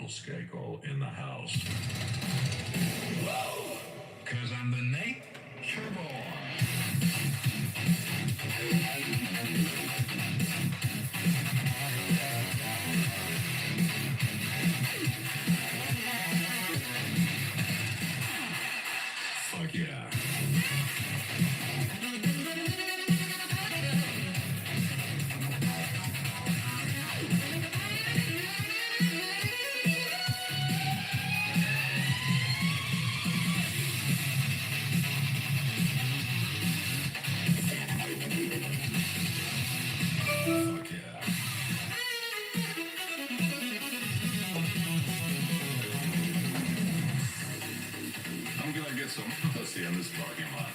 Earl Skakel in the house. Whoa! Cause I'm the nature boy. Fuck yeah. Fuck yeah. I'm gonna get some pussy in this parking lot.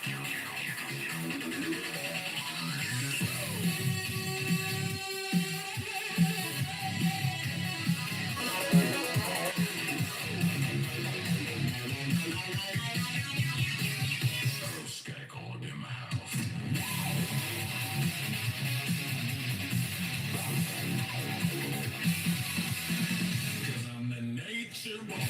Earl Skakel in my house. Cause I'm the nature boy.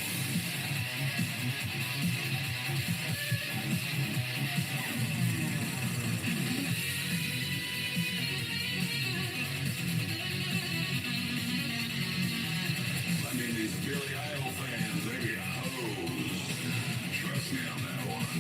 I mean, these Billy Idol fans, they be hoes. Trust me on that one.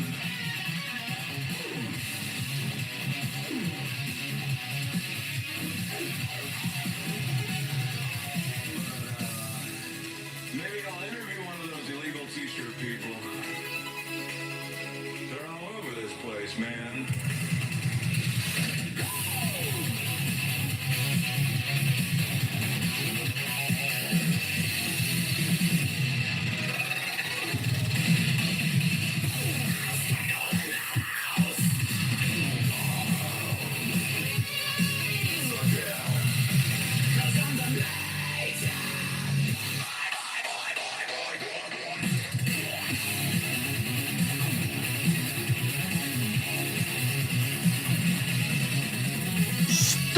Maybe I'll interview one of those illegal t-shirt people. They're all over this place, man.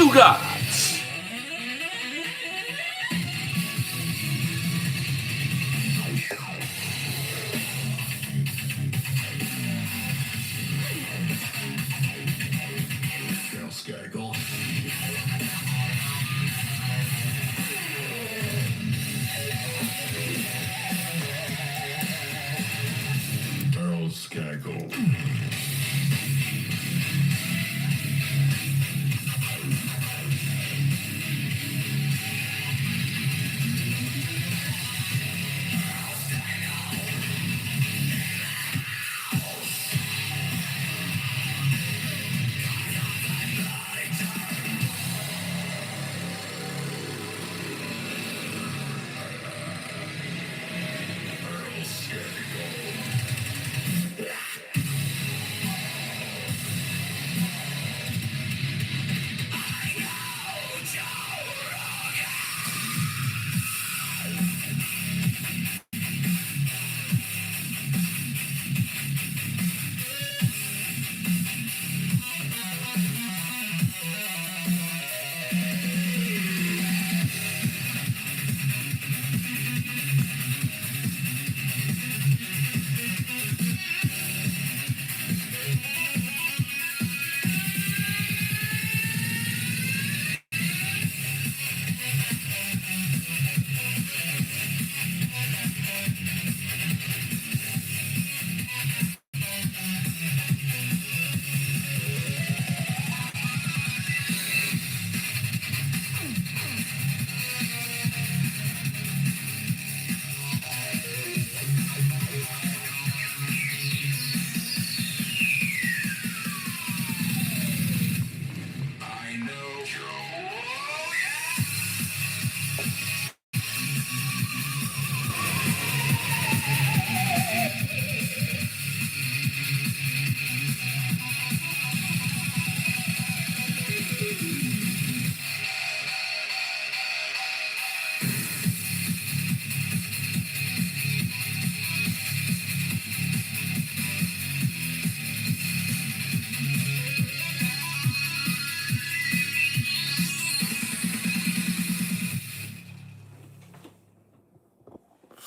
Stuttgart. Earl Skakel. Earl Skakel.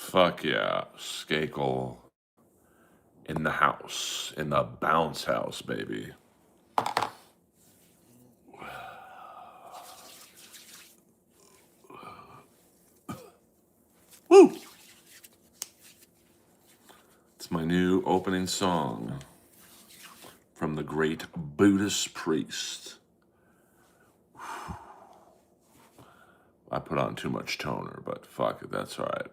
Fuck yeah. Skakel in the house, in the bounce house, baby. Woo! It's my new opening song from the great Buddhist priest. I put on too much toner, but fuck it, that's all right.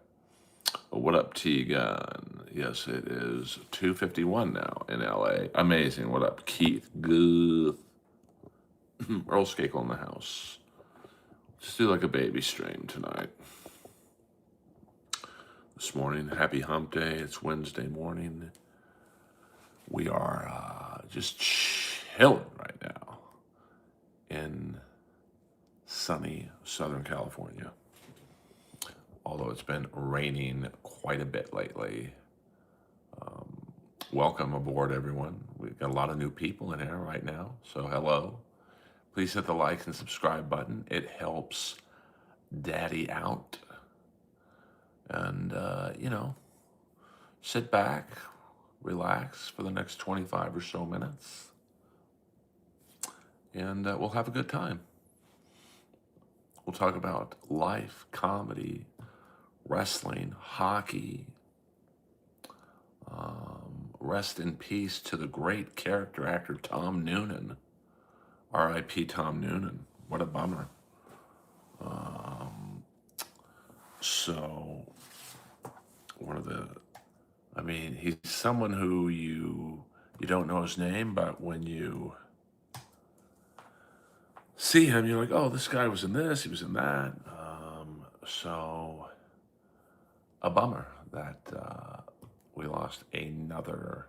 What up, T-Gun? Yes, it is 2:51 now in LA. Amazing. What up, Keith? Good. Earl Skakel in the house. Just do like a baby stream tonight. This morning, happy hump day. It's Wednesday morning. We are just chilling right now in sunny Southern California. Although it's been raining quite a bit lately. Welcome aboard, everyone. We've got a lot of new people in here right now, so hello. Please hit the like and subscribe button. It helps Daddy out. And, sit back, relax for the next 25 or so minutes, and we'll have a good time. We'll talk about life, comedy, wrestling, hockey. Rest in peace to the great character actor Tom Noonan. R.I.P. Tom Noonan. What a bummer. So, he's someone who you don't know his name, but when you see him, you're like, oh, this guy was in this, he was in that. So, a bummer that we lost another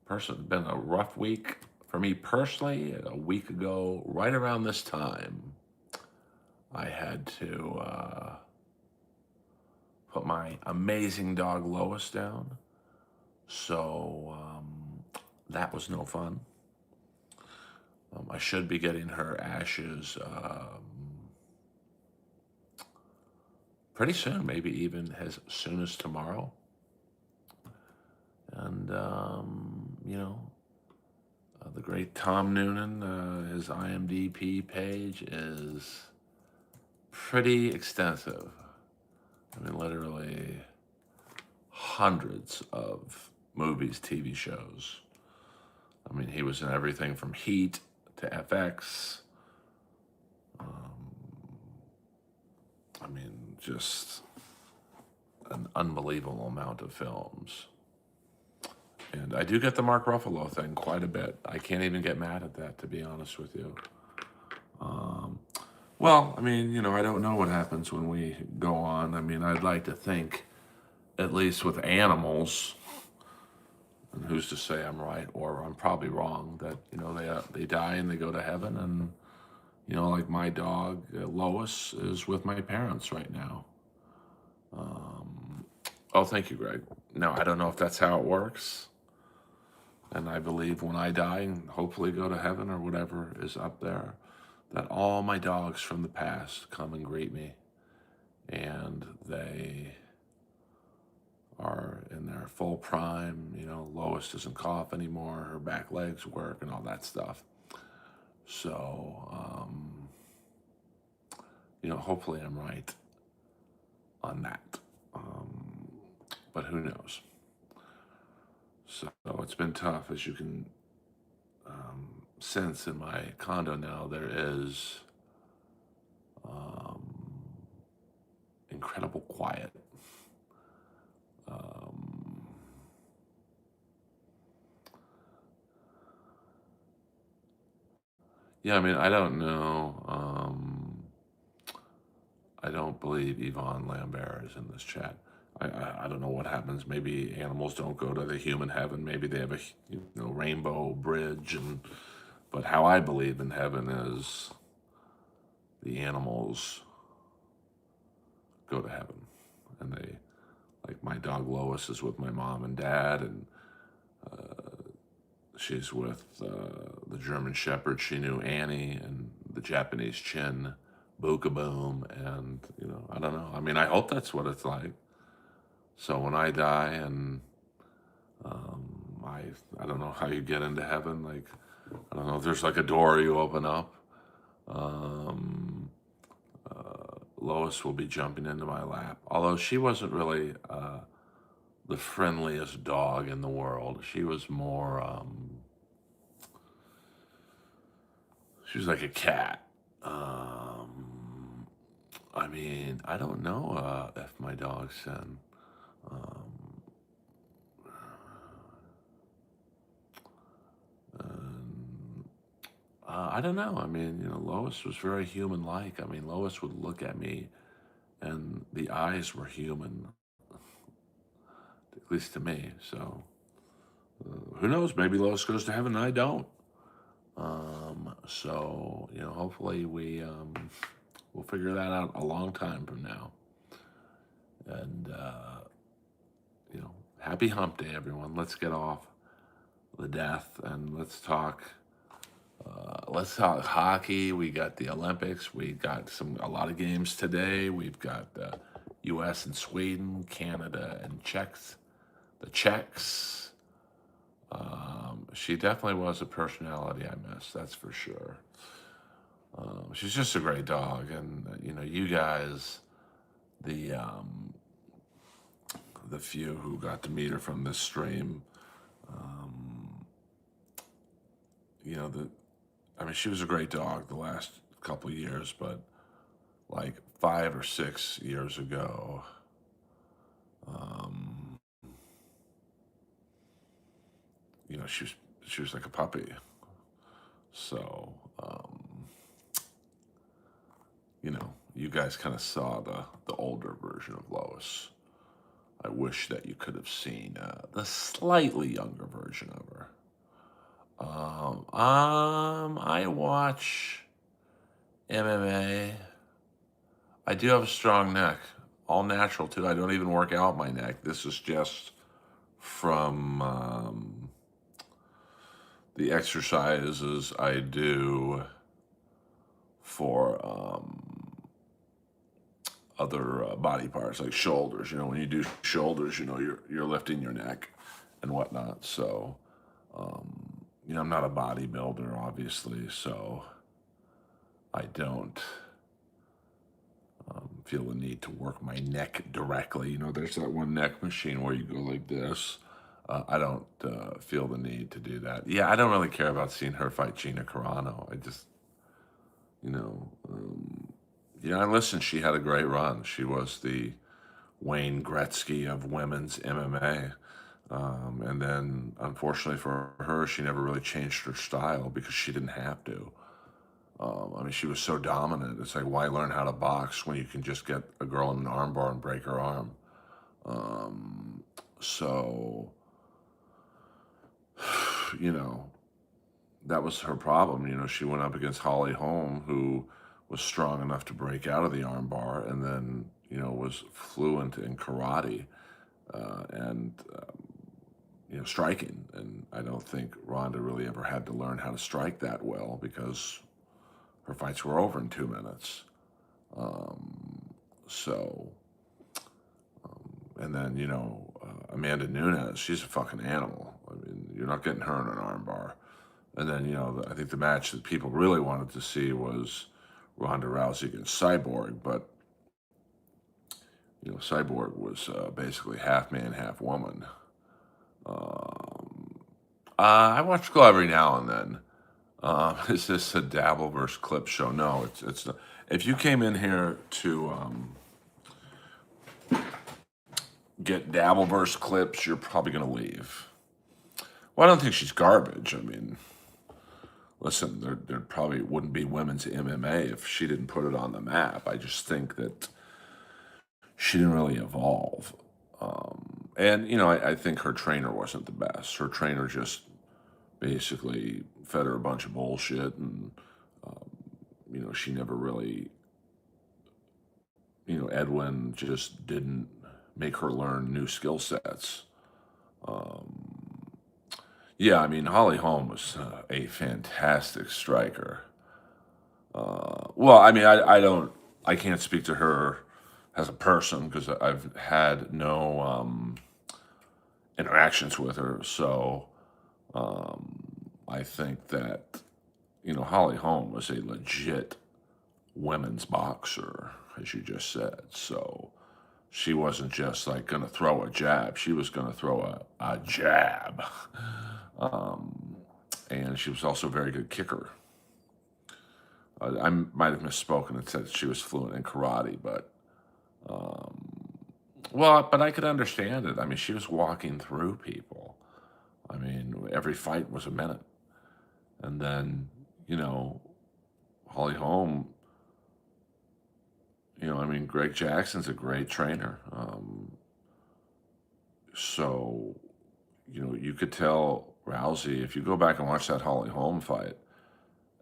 person. It's been a rough week for me personally. A week ago, right around this time, I had to put my amazing dog Lois down. So that was no fun. I should be getting her ashes pretty soon, maybe even as soon as tomorrow. And, the great Tom Noonan, his IMDb page is pretty extensive. Literally hundreds of movies, TV shows. He was in everything from Heat to FX. Just an unbelievable amount of films. And I do get the Mark Ruffalo thing quite a bit. I can't even get mad at that, to be honest with you. I don't know what happens when we go on. I'd like to think, at least with animals, and who's to say I'm right or I'm probably wrong, that, they die and they go to heaven. And, like my dog, Lois, is with my parents right now. Oh, thank you, Greg. Now, I don't know if that's how it works. And I believe when I die and hopefully go to heaven or whatever is up there, that all my dogs from the past come and greet me. And they are in their full prime. Lois doesn't cough anymore. Her back legs work and all that stuff. So, hopefully I'm right on that. But who knows? So it's been tough, as you can sense in my condo now. There is incredible quiet. I don't know. I don't believe Yvonne Lambert is in this chat. I don't know what happens. Maybe animals don't go to the human heaven. Maybe they have a rainbow bridge. But how I believe in heaven is the animals go to heaven. And they, like my dog Lois is with my mom and dad, and she's with the German Shepherd. She knew Annie, and the Japanese Chin, Bookaboom, and I don't know. I hope that's what it's like. So when I die, and I don't know how you get into heaven. Like, I don't know if there's like a door you open up. Um, Lois will be jumping into my lap. Although she wasn't really the friendliest dog in the world. She was more, she was like a cat. I mean, I don't know if my dog's sin. Um, and, I don't know. I mean, Lois was very human-like. I mean, Lois would look at me, and the eyes were human, at least to me. So, who knows? Maybe Lois goes to heaven and I don't. So hopefully we'll figure that out a long time from now. And happy Hump Day, everyone. Let's get off the death and let's talk. Let's talk hockey. We got the Olympics. We got a lot of games today. We've got U.S. and Sweden, Canada and Czechs. The Czechs. She definitely was a personality I miss. That's for sure. She's just a great dog, and you guys, the um, the few who got to meet her from this stream, um, the I mean, she was a great dog the last couple years, but like 5 or 6 years ago, um, she was like a puppy. So, you guys kind of saw the older version of Lois. I wish that you could have seen the slightly younger version of her. I watch MMA. I do have a strong neck, all natural too. I don't even work out my neck. This is just from the exercises I do for other body parts like shoulders. When you do shoulders, you're lifting your neck and whatnot. So, I'm not a bodybuilder, obviously, so I don't feel the need to work my neck directly. There's that one neck machine where you go like this. I don't feel the need to do that. Yeah, I don't really care about seeing her fight Gina Carano. I just, you know, um, I listened. She had a great run. She was the Wayne Gretzky of women's MMA. And then, unfortunately for her, she never really changed her style because she didn't have to. I mean, she was so dominant. It's like, why learn how to box when you can just get a girl in an armbar and break her arm? Um, so, you know, that was her problem. She went up against Holly Holm, who was strong enough to break out of the armbar, and then, was fluent in karate and striking. And I don't think Ronda really ever had to learn how to strike that well because her fights were over in 2 minutes. So, and then, Amanda Nunes, she's a fucking animal. I mean, you're not getting her in an armbar. And then, I think the match that people really wanted to see was Ronda Rousey against Cyborg, but, Cyborg was basically half man, half woman. Um, I watch Glow every now and then. Is this a Dabbleverse clip show? No, it's not. If you came in here to get Dabbleverse clips, you're probably going to leave. Well, I don't think she's garbage. I mean, listen, there probably wouldn't be women's MMA if she didn't put it on the map. I just think that she didn't really evolve. And, I think her trainer wasn't the best. Her trainer just basically fed her a bunch of bullshit, and, she never really, Edwin just didn't make her learn new skill sets. Um, yeah, I mean, Holly Holm was a fantastic striker. Well, I mean, I can't speak to her as a person because I've had no interactions with her. So I think that, Holly Holm was a legit women's boxer, as you just said. So she wasn't just like going to throw a jab, she was going to throw a jab. Um, and she was also a very good kicker. I might have misspoken and said she was fluent in karate, but well, but I could understand it. I mean, she was walking through people. I mean, every fight was a minute, and then you know, Holly Holm. I mean, Greg Jackson's a great trainer. So you could tell Rousey if you go back and watch that Holly Holm fight,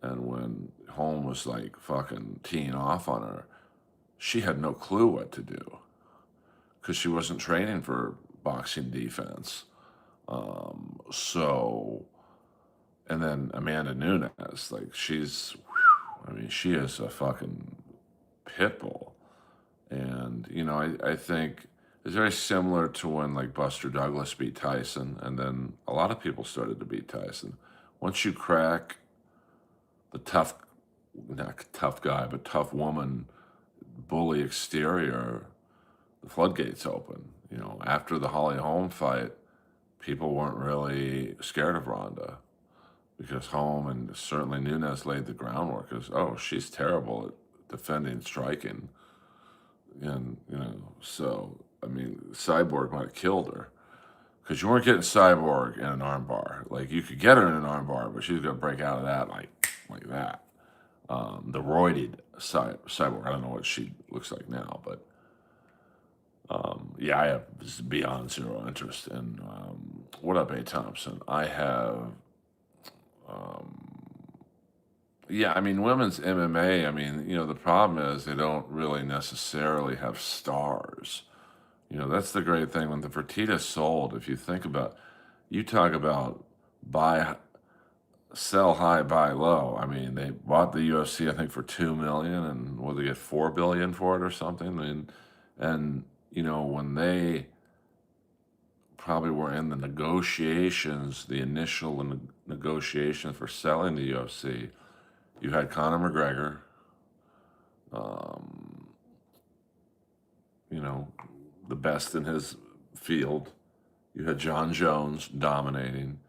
and when Holm was like fucking teeing off on her, she had no clue what to do because she wasn't training for boxing defense. So, and then Amanda Nunes, like I mean, she is a fucking pit bull. And, I think it's very similar to when like Buster Douglas beat Tyson, and then a lot of people started to beat Tyson. Once you crack the tough, not tough guy, but tough woman bully exterior, the floodgates open. After the Holly Holm fight, people weren't really scared of Ronda because Holm and certainly Nunes laid the groundwork as, oh, she's terrible at defending striking. And, so, I mean, Cyborg might have killed her because you weren't getting Cyborg in an armbar. Like, you could get her in an armbar, but she was going to break out of that like that. The roided Cyborg, I don't know what she looks like now, but yeah, I have beyond zero interest in. What up, A. Thompson? I have. Yeah, I mean, women's MMA. I mean, the problem is they don't really necessarily have stars. That's the great thing when the Fertitta sold. If you think about, you talk about buy, sell high, buy low. I mean, they bought the UFC, I think, for 2 million, and will they get 4 billion for it or something? I mean, and when they probably were in the negotiations, the initial negotiations for selling the UFC, you had Conor McGregor, um, you know, the best in his field. You had John Jones dominating.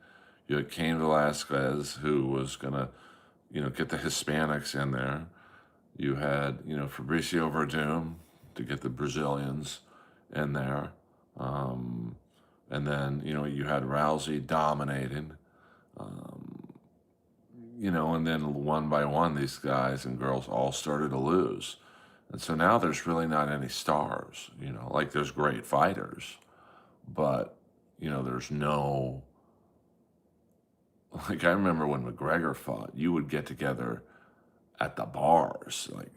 You had Cain Velasquez, who was going to, get the Hispanics in there. You had, Fabricio Verdum to get the Brazilians in there. And then, you had Rousey dominating. And then one by one, these guys and girls all started to lose. And so now there's really not any stars, like there's great fighters, but, there's no, like I remember when McGregor fought, you would get together at the bars. Like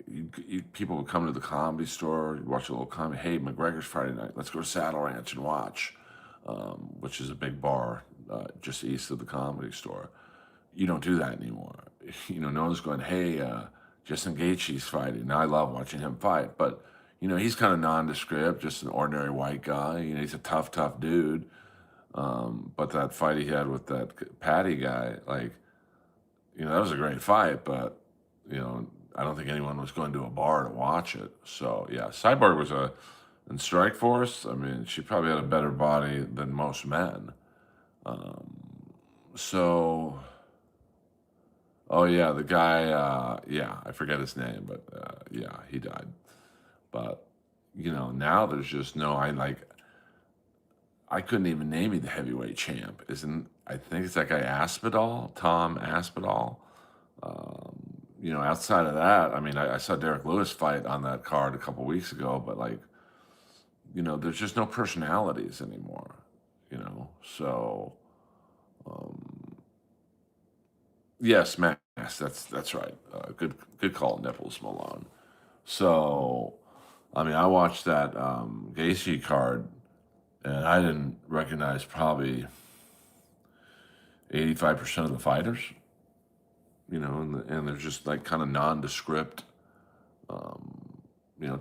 people would come to the comedy store, you'd watch a little comedy. Hey, McGregor's Friday night. Let's go to Saddle Ranch and watch, which is a big bar just east of the comedy store. You don't do that anymore. No one's going, hey, Justin Gaethje's fighting. Now I love watching him fight, but he's kind of nondescript, just an ordinary white guy. He's a tough dude. But that fight he had with that Patty guy, like, that was a great fight, but I don't think anyone was going to a bar to watch it. So yeah, Cyborg was in Strike Force. I mean, she probably had a better body than most men. So, oh yeah, the guy, yeah, I forget his name, but yeah, he died. But now there's just no. I couldn't even name you the heavyweight champ. I think it's that guy Aspinall, Tom Aspinall. Outside of that, I mean, I saw Derek Lewis fight on that card a couple weeks ago, but there's just no personalities anymore. So yes, Mass, that's right. Good call, Nipples Malone. So, I mean, I watched that Gaethje card, and I didn't recognize probably 85% of the fighters. And they're just like kind of nondescript.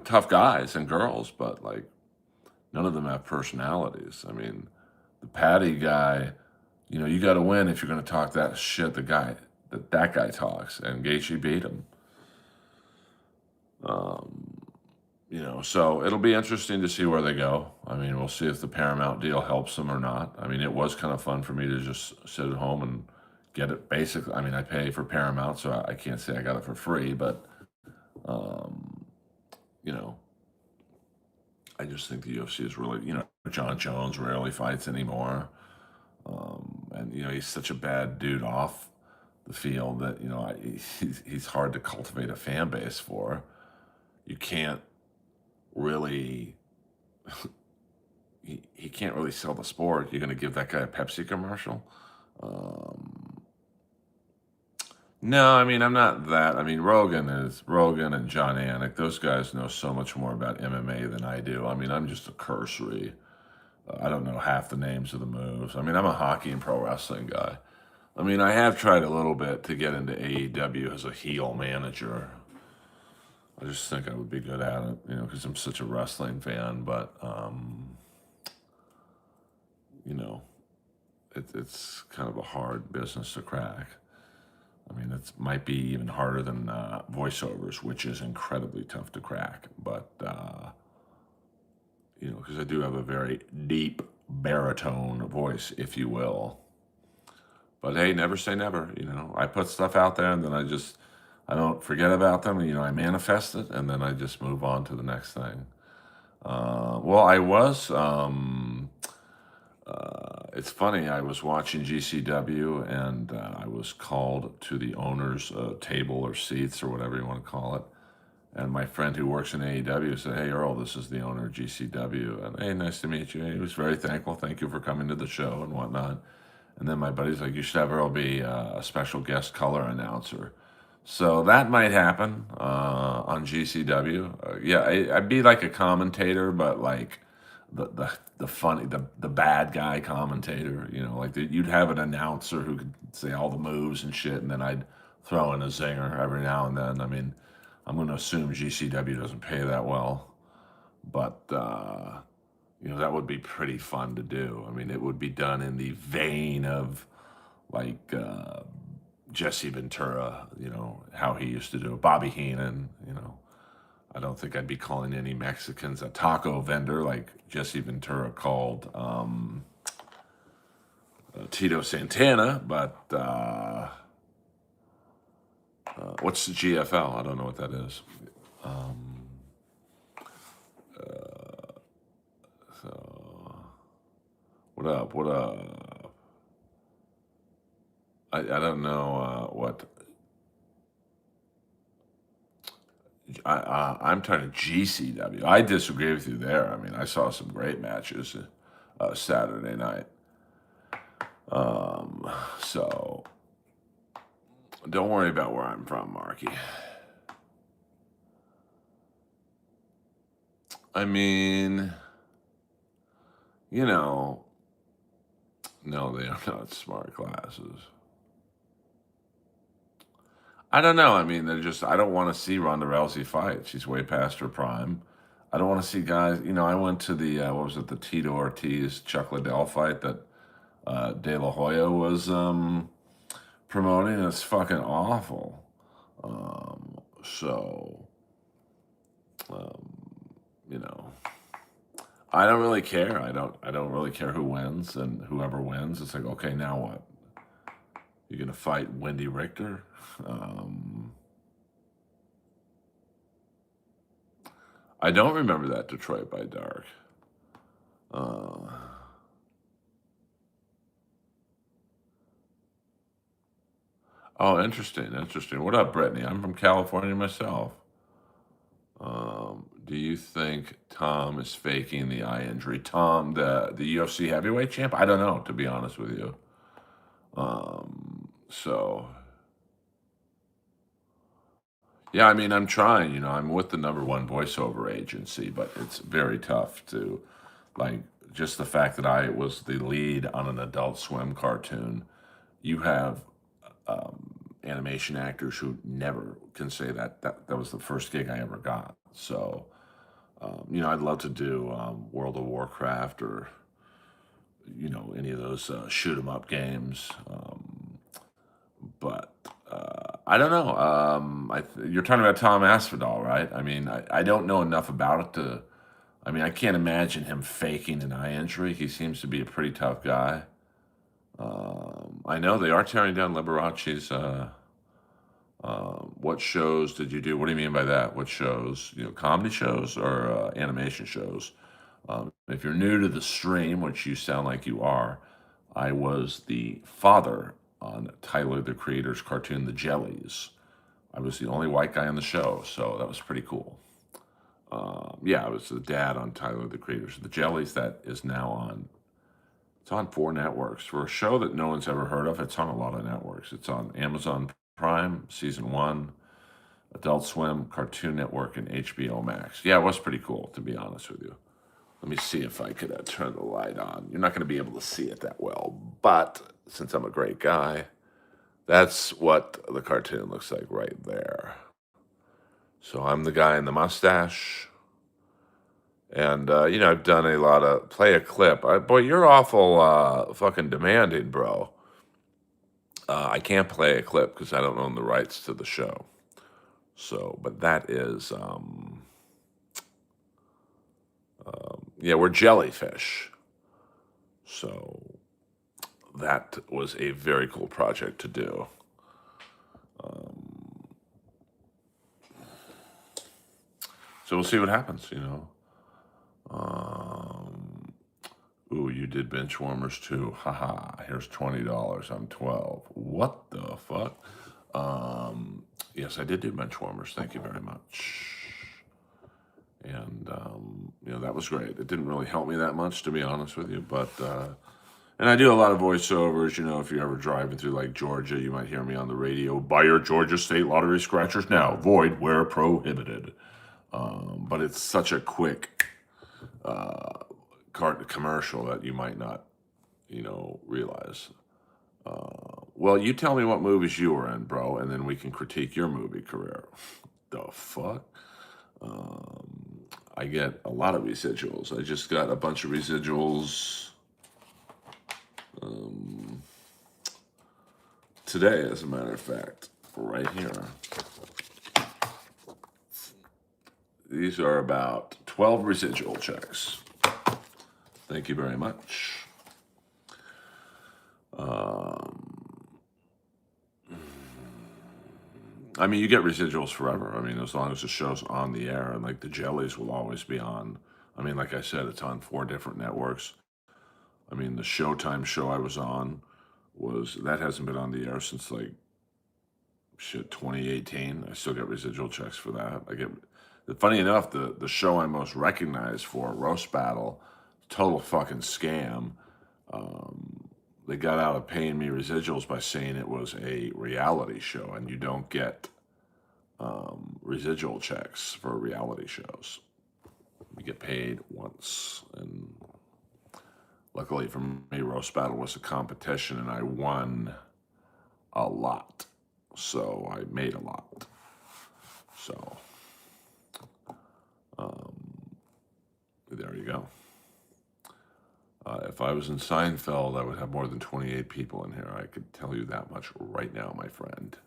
tough guys and girls, but like none of them have personalities. I mean, the Patty guy, you got to win if you're going to talk that shit. The guy that guy talks, and Gaethje beat him. Um, so it'll be interesting to see where they go. I mean, we'll see if the Paramount deal helps them or not. I mean, it was kind of fun for me to just sit at home and get it. Basically, I mean, I pay for Paramount, so I can't say I got it for free, but um, you know, I just think the UFC is really, John Jones rarely fights anymore. And he's such a bad dude off the field that he's hard to cultivate a fan base for. You can't really he can't really sell the sport. You're going to give that guy a Pepsi commercial? Um, no, I mean I'm not that. I mean Rogan and John Anik. Those guys know so much more about MMA than I do. I mean I'm just a cursory. I don't know half the names of the moves. I mean I'm a hockey and pro wrestling guy. I mean I have tried a little bit to get into AEW as a heel manager. I just think I would be good at it, because I'm such a wrestling fan. But you know, it's kind of a hard business to crack. I mean, it might be even harder than voiceovers, which is incredibly tough to crack. But because I do have a very deep baritone voice, if you will. But hey, never say never. I put stuff out there, and then I don't forget about them. I manifest it, and then I just move on to the next thing. Well, I was. It's funny. I was watching GCW, and I was called to the owner's table or seats or whatever you want to call it. And my friend who works in AEW said, "Hey, Earl, this is the owner of GCW." And hey, nice to meet you. He was very thankful. Thank you for coming to the show and whatnot. And then my buddy's like, "You should have Earl be a special guest color announcer." So that might happen on GCW. Yeah, I'd be like a commentator, but like the funny the bad guy commentator. Like you'd have an announcer who could say all the moves and shit, and then I'd throw in a zinger every now and then. I mean, I'm going to assume GCW doesn't pay that well, but that would be pretty fun to do. I mean, it would be done in the vein of like Jesse Ventura, how he used to do it. Bobby Heenan, I don't think I'd be calling any Mexicans a taco vendor like Jesse Ventura called Tito Santana, but what's the GFL? I don't know what that is. So, what up? What up? I don't know what. I'm talking GCW. I disagree with you there. I mean, I saw some great matches Saturday night. So don't worry about where I'm from, Marky. I mean, no, they are not smart glasses. I don't know. I mean, I don't want to see Ronda Rousey fight. She's way past her prime. I don't want to see guys, I went to the, what was it, the Tito Ortiz Chuck Liddell fight that De La Hoya was promoting. It's fucking awful. So, you know, I don't really care. I don't really care who wins, and whoever wins, it's like, okay, now what? You're gonna fight Wendy Richter? I don't remember that Detroit by Dark. Uh, oh, interesting, interesting. What up, Brittany? I'm from California myself. Do you think Tom is faking the eye injury? Tom, the UFC heavyweight champ? I don't know, to be honest with you. So yeah, I mean, I'm trying. I'm with the number one voiceover agency, but it's very tough to, like, just the fact that I was the lead on an Adult Swim cartoon. You have animation actors who never can say that was the first gig I ever got. So, I'd love to do World of Warcraft or any of those shoot 'em up games. But I don't know. You're talking about Tom Asphodel, right? I mean, I don't know enough about it to. I mean, I can't imagine him faking an eye injury. He seems to be a pretty tough guy. I know they are tearing down Liberace's. What shows did you do? What do you mean by that? What shows? Comedy shows or animation shows? If you're new to the stream, which you sound like you are, I was the father on Tyler the Creator's cartoon, The Jellies. I was the only white guy on the show, so that was pretty cool. Yeah, I was the dad on Tyler the Creator's The Jellies. That is now on. It's on 4 networks for a show that no one's ever heard of. It's on a lot of networks. It's on Amazon Prime, season 1, Adult Swim, Cartoon Network, and HBO Max. Yeah, it was pretty cool, to be honest with you. Let me see if I could turn the light on. You're not going to be able to see it that well, but since I'm a great guy, that's what the cartoon looks like right there. So I'm the guy in the mustache. And, I've done a lot of play a clip. Boy, you're awful fucking demanding, bro. I can't play a clip because I don't own the rights to the show. So, but that is, yeah, we're jellyfish. So that was a very cool project to do. So we'll see what happens. Um, Ooh, you did bench warmers too. Haha, here's $20. I'm 12. What the fuck? Yes, I did do bench warmers. Thank you very much. And, that was great. It didn't really help me that much, to be honest with you. But, and I do a lot of voiceovers. If you're ever driving through like Georgia, you might hear me on the radio. Buy your Georgia State Lottery scratchers now. Void where prohibited. But it's such a quick commercial that you might not, realize. Well, you tell me what movies you were in, bro, and then we can critique your movie career. The fuck? I get a lot of residuals. I just got a bunch of residuals today, as a matter of fact, right here. These are about 12 residual checks. Thank you very much. I mean, you get residuals forever. I mean, as long as the show's on the air, and like the Jellies will always be on. I mean, like I said, it's on 4 different networks. I mean, the Showtime show I was on that hasn't been on the air since like 2018. I still get residual checks for that. Funny enough, the show I'm most recognized for, Roast Battle, total fucking scam. They got out of paying me residuals by saying it was a reality show, and you don't get residual checks for reality shows. You get paid once, and luckily for me, Roast Battle was a competition, and I won a lot, so I made a lot. So there you go. If I was in Seinfeld, I would have more than 28 people in here. I could tell you that much right now, my friend.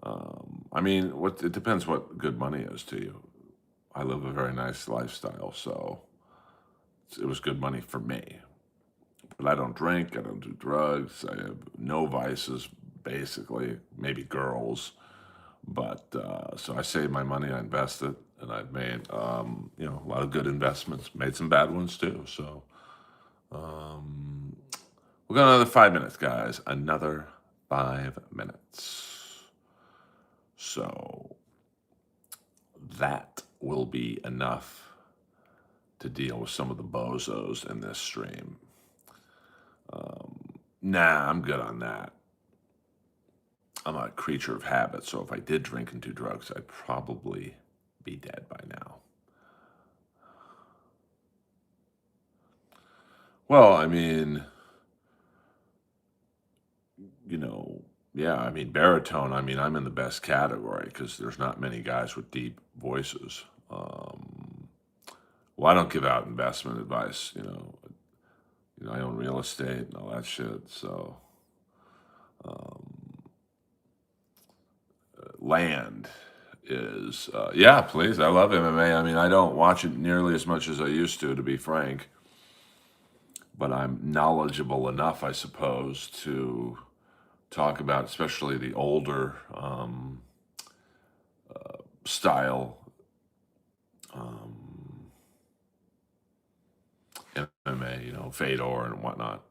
I mean, it depends what good money is to you. I live a very nice lifestyle, so it was good money for me. But I don't drink, I don't do drugs, I have no vices, basically, maybe girls. But so I save my money, I invest it, and I've made a lot of good investments. Made some bad ones too. So we've got another 5 minutes, guys. Another 5 minutes. So that will be enough to deal with some of the bozos in this stream. Nah, I'm good on that. I'm a creature of habit, so if I did drink and do drugs, I'd probably be dead by now. Well, I mean, yeah, I mean, baritone, I mean, I'm in the best category because there's not many guys with deep voices. Well, I don't give out investment advice, I own real estate and all that shit. So, um, land is, yeah, please. I love MMA. I mean, I don't watch it nearly as much as I used to be frank, but I'm knowledgeable enough, I suppose, to talk about, especially the older style um, MMA, Fedor and whatnot.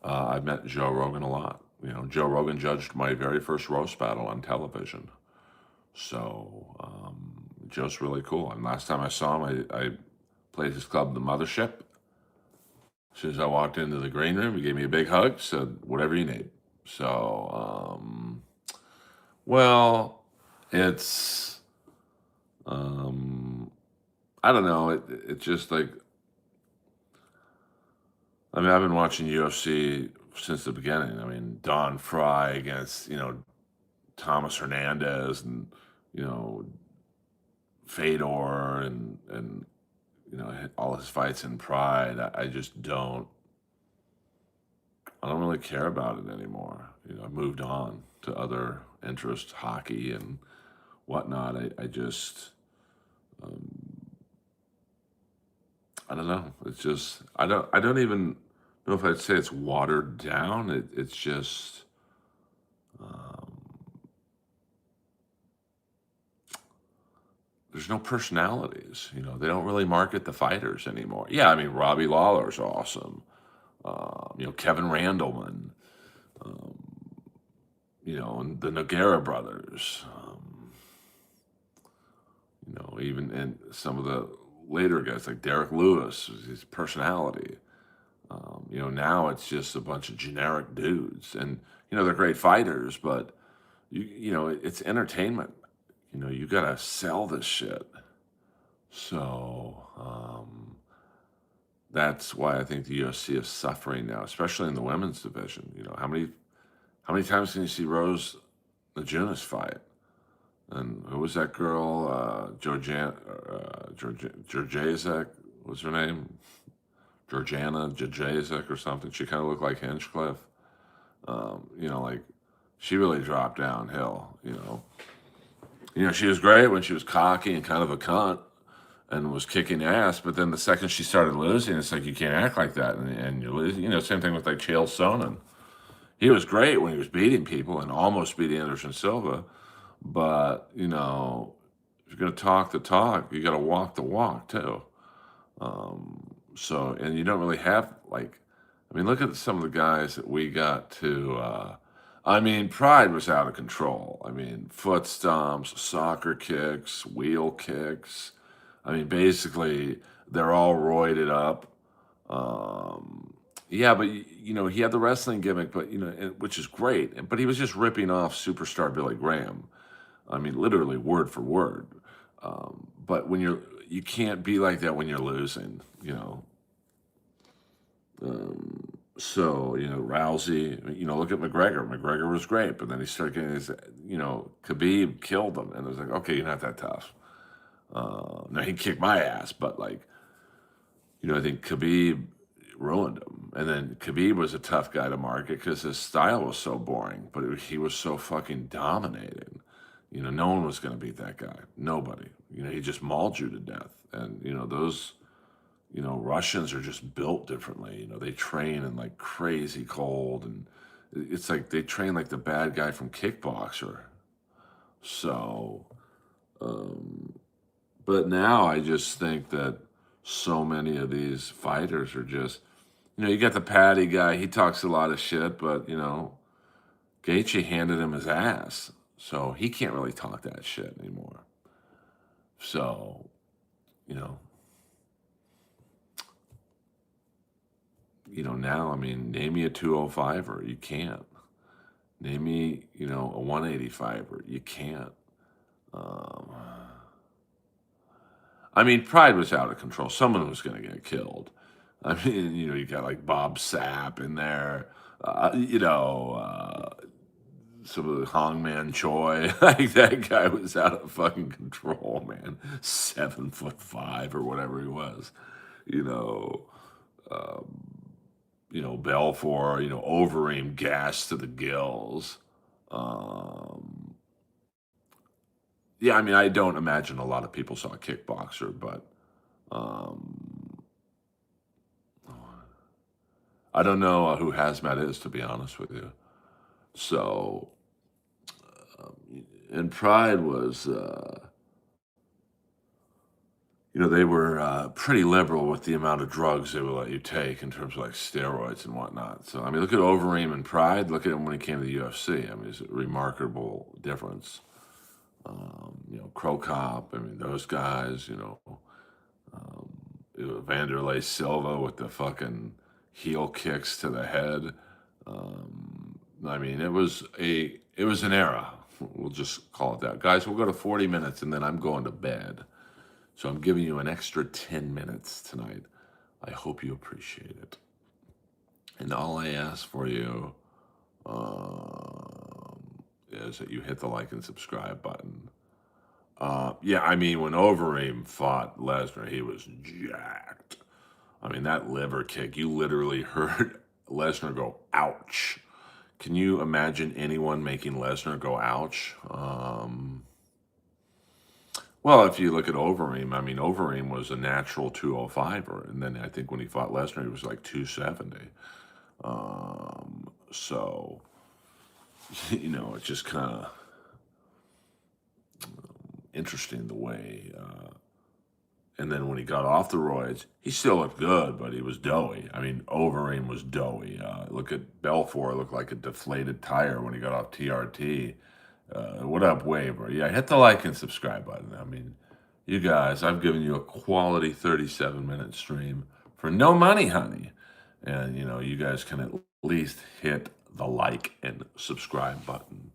I've met Joe Rogan a lot. Joe Rogan judged my very first roast battle on television. So Joe's really cool. And last time I saw him, I played his club, The Mothership. As soon as I walked into the green room, he gave me a big hug, said, whatever you need. So, well, it's, um, I don't know. It just like, I mean, I've been watching UFC since the beginning. I mean, Don Fry against, Thomas Hernandez and, you know, Fedor and all his fights in Pride. I just don't. I don't really care about it anymore. I've moved on to other interests, hockey and whatnot. I just, um, I don't know. It's just, I don't even know if I'd say it's watered down. It's just, um, there's no personalities. They don't really market the fighters anymore. Yeah, I mean, Robbie Lawler's awesome. Kevin Randleman, um, and the Noguera brothers. Even and some of the later guys like Derek Lewis, his personality. Now it's just a bunch of generic dudes, and they're great fighters, but it's entertainment. You gotta sell this shit. So that's why I think the UFC is suffering now, especially in the women's division. How many times can you see Rose Namajunas fight? And who was that girl? Georgiazek, what's her name? Georgiana Jajazek or something. She kind of looked like Hinchcliffe. Like she really dropped downhill. She was great when she was cocky and kind of a cunt and was kicking ass. But then the second she started losing, it's like you can't act like that, and you lose. Same thing with like Chael Sonnen. He was great when he was beating people and almost beating Anderson Silva. But if you're gonna talk the talk, you got to walk the walk too. So, and you don't really have like, I mean, look at some of the guys that we got to. I mean, Pride was out of control. I mean, foot stomps, soccer kicks, wheel kicks. I mean, basically, they're all roided up. Yeah, but he had the wrestling gimmick, but which is great. But he was just ripping off superstar Billy Graham. I mean, literally word for word. But you can't be like that when you're losing. So Rousey. Look at McGregor. McGregor was great, but then he started getting his. Khabib killed him, and it was like, okay, you're not that tough. Now he kicked my ass, but like, I think Khabib ruined him. And then Khabib was a tough guy to market because his style was so boring, but he was so fucking dominating. No one was going to beat that guy. Nobody. He just mauled you to death. And those, Russians are just built differently. They train in like crazy cold, and it's like they train like the bad guy from Kickboxer. So, but now I just think that so many of these fighters are just, you got the Patty guy. He talks a lot of shit, but Gaethje handed him his ass, so he can't really talk that shit anymore. So, you know, now I mean, name me a 205er, you can't. Name me, a 185er, you can't. Um, I mean, Pride was out of control. Someone was going to get killed. I mean, you got like Bob Sapp in there. Uh, you know, uh, some of the Hongman Choi. Like that guy was out of fucking control, man. 7'5" or whatever he was. You know, Belfort, Overeem gas to the gills. Um, yeah, I mean, I don't imagine a lot of people saw a kickboxer, but um, I don't know who Hazmat is, to be honest with you. So, and Pride was, they were pretty liberal with the amount of drugs they would let you take in terms of like steroids and whatnot. So, I mean, look at Overeem and Pride. Look at him when he came to the UFC. I mean, it's a remarkable difference. Crow Cop. I mean, those guys. Vanderlei Silva with the fucking heel kicks to the head. I mean, it was an era. We'll just call it that, guys. We'll go to 40 minutes and then I'm going to bed. So I'm giving you an extra 10 minutes tonight. I hope you appreciate it. And all I ask for you is that you hit the like and subscribe button. Yeah, I mean, when Overeem fought Lesnar, he was jacked. I mean, that liver kick, you literally heard Lesnar go, ouch. Can you imagine anyone making Lesnar go, ouch? Well, if you look at Overeem, I mean, Overeem was a natural 205er. And then I think when he fought Lesnar, he was like 270. So, it's just kind of interesting the way. And then when he got off the roids, he still looked good, but he was doughy. I mean, Overeem was doughy. Look at Belfort, looked like a deflated tire when he got off TRT. What up, Waver? Yeah, hit the like and subscribe button. I mean, you guys, I've given you a quality 37-minute stream for no money, honey. And, you guys can at least hit the like and subscribe button.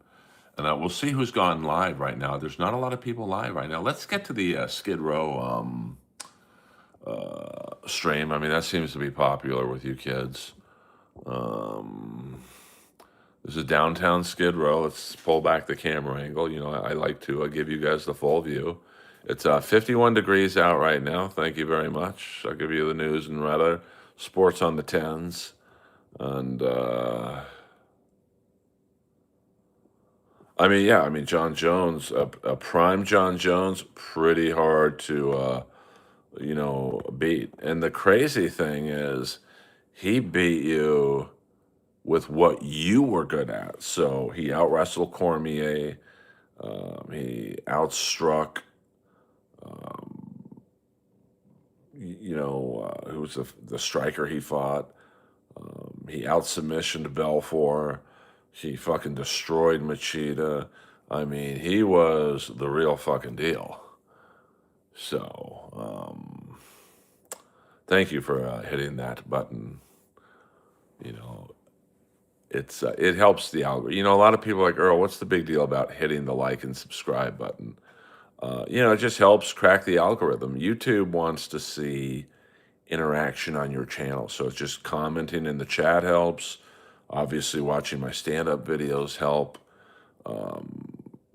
And we'll see who's gone live right now. There's not a lot of people live right now. Let's get to the Skid Row stream. I mean, that seems to be popular with you kids. There's a downtown Skid Row. Let's pull back the camera angle. I like to give you guys the full view. It's 51 degrees out right now. Thank you very much. I'll give you the news and weather. Sports on the 10s. And, John Jones, a prime John Jones, pretty hard to, beat. And the crazy thing is, he beat you with what you were good at. So he out wrestled Cormier. He outstruck, who was the striker he fought. He out submissioned Belfort. He fucking destroyed Machida. I mean, he was the real fucking deal. So, thank you for hitting that button. It helps the algorithm. A lot of people are like, Earl, what's the big deal about hitting the like and subscribe button? It just helps crack the algorithm. YouTube wants to see interaction on your channel. So it's just commenting in the chat helps. Obviously, watching my stand-up videos help.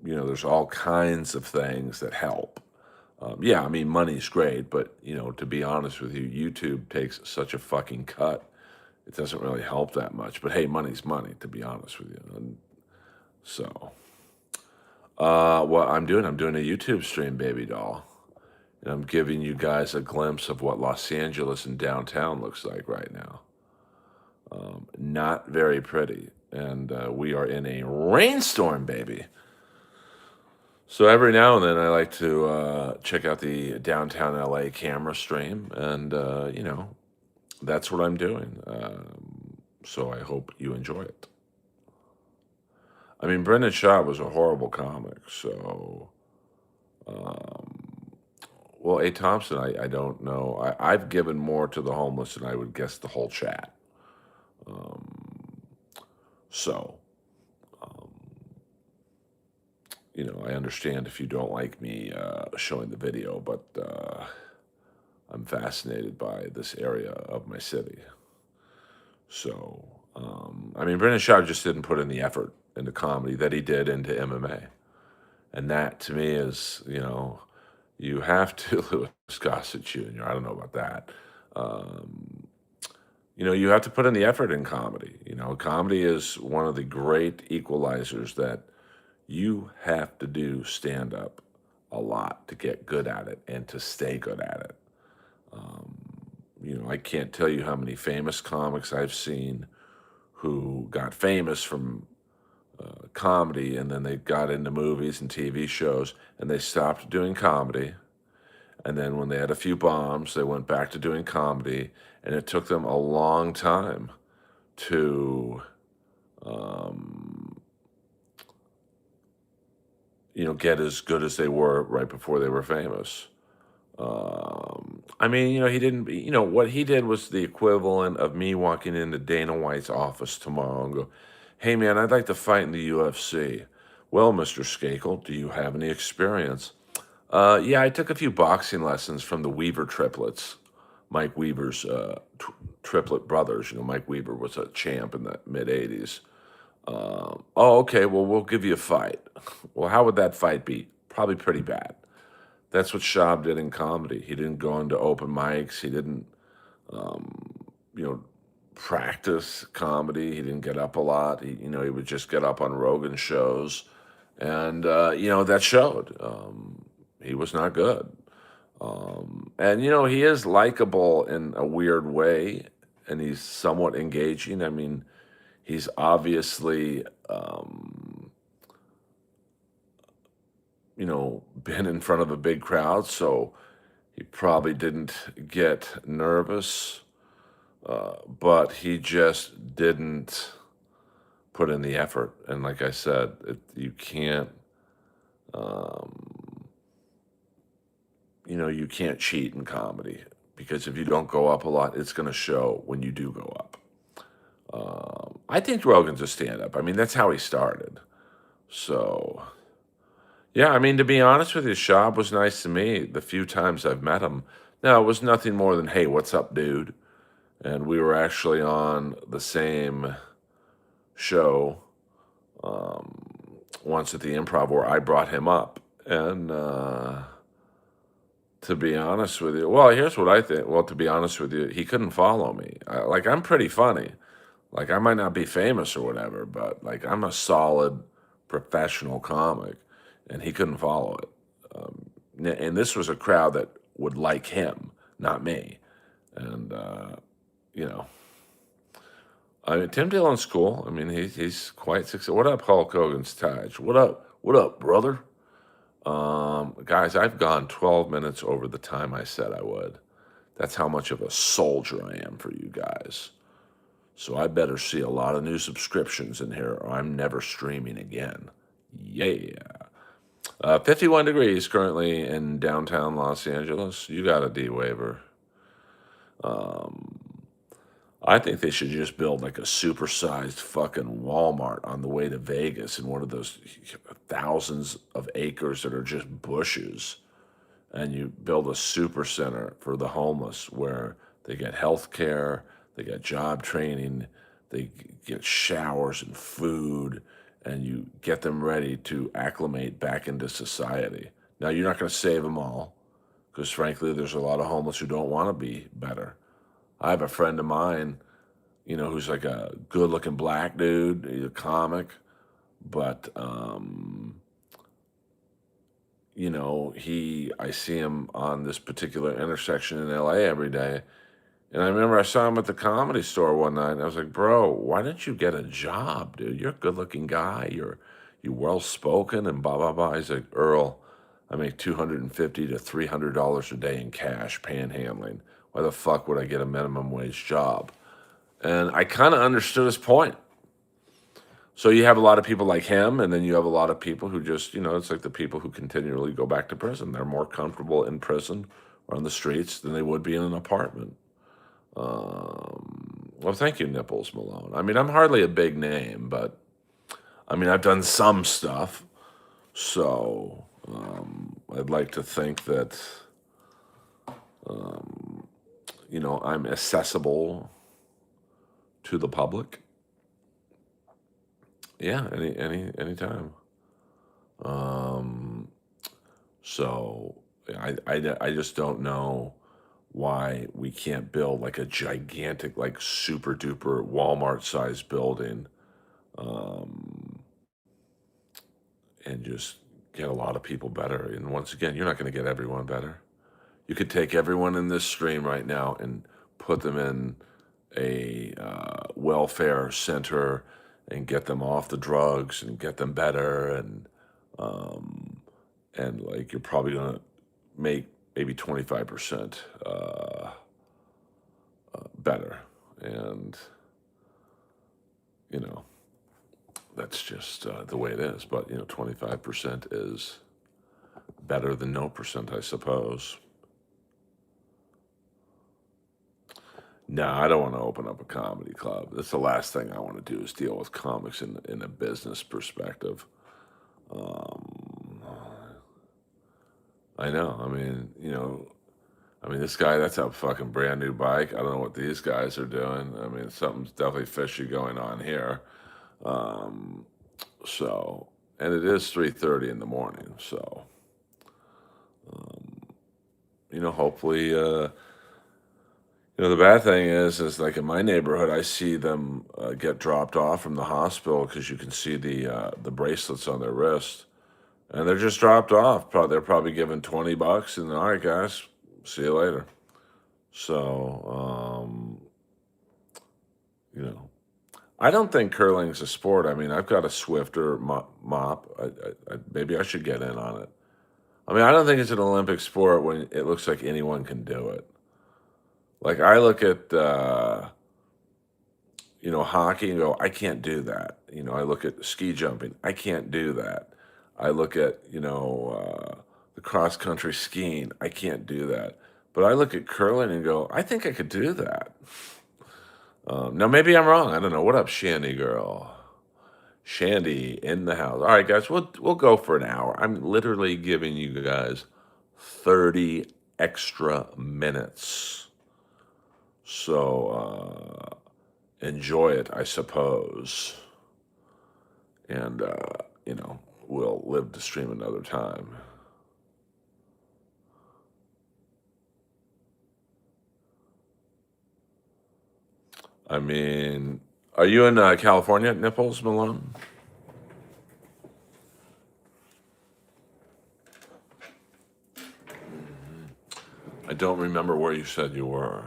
There's all kinds of things that help. Money's great, but, to be honest with you, YouTube takes such a fucking cut. It doesn't really help that much. But, hey, money's money, to be honest with you. And so, what I'm doing a YouTube stream, baby doll. And I'm giving you guys a glimpse of what Los Angeles and downtown looks like right now. Not very pretty. And we are in a rainstorm, baby. So every now and then I like to check out the downtown LA camera stream. And, that's what I'm doing. So I hope you enjoy it. I mean, Brendan Schaub was a horrible comic. So, well, A. Thompson, I don't know. I've given more to the homeless than I would guess the whole chat. So, I understand if you don't like me showing the video, but I'm fascinated by this area of my city. So, Brendan Schaub just didn't put in the effort into comedy that he did into MMA. And that to me is, you have to, Louis Gossett Jr., I don't know about that. Um, you have to put in the effort in comedy. Comedy is one of the great equalizers that you have to do stand up a lot to get good at it and to stay good at it. Um, I can't tell you how many famous comics I've seen who got famous from comedy and then they got into movies and TV shows and they stopped doing comedy. And then when they had a few bombs, they went back to doing comedy. And it took them a long time to, um, get as good as they were right before they were famous. I mean, he didn't, what he did was the equivalent of me walking into Dana White's office tomorrow and go, hey man, I'd like to fight in the UFC. Well, Mr. Skakel, do you have any experience? Yeah, I took a few boxing lessons from the Weaver triplets, Mike Weaver's triplet brothers. Mike Weaver was a champ in the mid 80s. Oh, okay, well, we'll give you a fight. Well, how would that fight be? Probably pretty bad. That's what Schaub did in comedy. He didn't go into open mics. He didn't, you know, practice comedy. He didn't get up a lot. He would just get up on Rogan shows, and that showed. He was not good, and he is likable in a weird way, and he's somewhat engaging. I mean, he's obviously, been in front of a big crowd, so he probably didn't get nervous, but he just didn't put in the effort. And like I said, you can't, um, you can't cheat in comedy because if you don't go up a lot, it's going to show when you do go up. I think Rogan's a stand-up. I mean, that's how he started. So, yeah, I mean, to be honest with you, Schaub was nice to me the few times I've met him. Now, it was nothing more than, hey, what's up, dude? And we were actually on the same show once at the Improv where I brought him up. And to be honest with you, well, here's what I think. Well, to be honest with you, he couldn't follow me. I'm pretty funny. Like, I might not be famous or whatever, but like, I'm a solid professional comic, and he couldn't follow it. And this was a crowd that would like him, not me. And, you know, I mean, Tim Dillon's cool. I mean, he's quite successful. What up, Hulk Hogan's Taj? What up? What up, brother? Guys, I've gone 12 minutes over the time I said I would. That's how much of a soldier I am for you guys. So I better see a lot of new subscriptions in here or I'm never streaming again. Yeah. 51 degrees currently in downtown Los Angeles. You got a D waiver. Um, I think they should just build like a supersized fucking Walmart on the way to Vegas in one of those thousands of acres that are just bushes. And you build a super center for the homeless where they get health care, they get job training, they get showers and food, and you get them ready to acclimate back into society. Now, you're not going to save them all because, frankly, there's a lot of homeless who don't want to be better. I have a friend of mine, who's like a good looking black dude, he's a comic, but, I see him on this particular intersection in LA every day. And I remember I saw him at the Comedy Store one night, and I was like, "Bro, why didn't you get a job, dude? You're a good-looking guy. You well-spoken and blah blah blah." He's like, "Earl, I make $250 to $300 a day in cash panhandling. Why the fuck would I get a minimum wage job?" And I kind of understood his point. So you have a lot of people like him, and then you have a lot of people who just, it's like the people who continually go back to prison. They're more comfortable in prison or on the streets than they would be in an apartment. Well, thank you, Nipples Malone. I mean, I'm hardly a big name, but I mean, I've done some stuff. So I'd like to think that, I'm accessible to the public. Yeah, anytime. Um, so I just don't know why we can't build like a gigantic, like super duper Walmart sized building, um, and just get a lot of people better. And once again, you're not going to get everyone better. You could take everyone in this stream right now and put them in a welfare center and get them off the drugs and get them better um, and like you're probably gonna make maybe 25% better, and you know that's just the way it is. But 25% is better than no percent, I suppose. No, I don't want to open up a comedy club. That's the last thing I want to do is deal with comics in a business perspective. Um, I know. I mean, this guy, that's a fucking brand new bike. I don't know what these guys are doing. I mean, something's definitely fishy going on here. Um, so, and it is 3:30 in the morning. So, um, hopefully, the bad thing is like in my neighborhood, I see them get dropped off from the hospital because you can see the bracelets on their wrist, and they're just dropped off. They're probably given $20, and all right, guys, see you later. So, I don't think curling's a sport. I mean, I've got a Swifter mop. Maybe I should get in on it. I mean, I don't think it's an Olympic sport when it looks like anyone can do it. Like I look at hockey and go, I can't do that. I look at ski jumping, I can't do that. I look at the cross country skiing, I can't do that. But I look at curling and go, I think I could do that. Now maybe I'm wrong. I don't know. What up, Shandy girl? Shandy in the house. All right, guys, we'll go for an hour. I'm literally giving you guys 30 extra minutes. So enjoy it, I suppose. And we'll live to stream another time. I mean, are you in California, Nipples Malone? I don't remember where you said you were.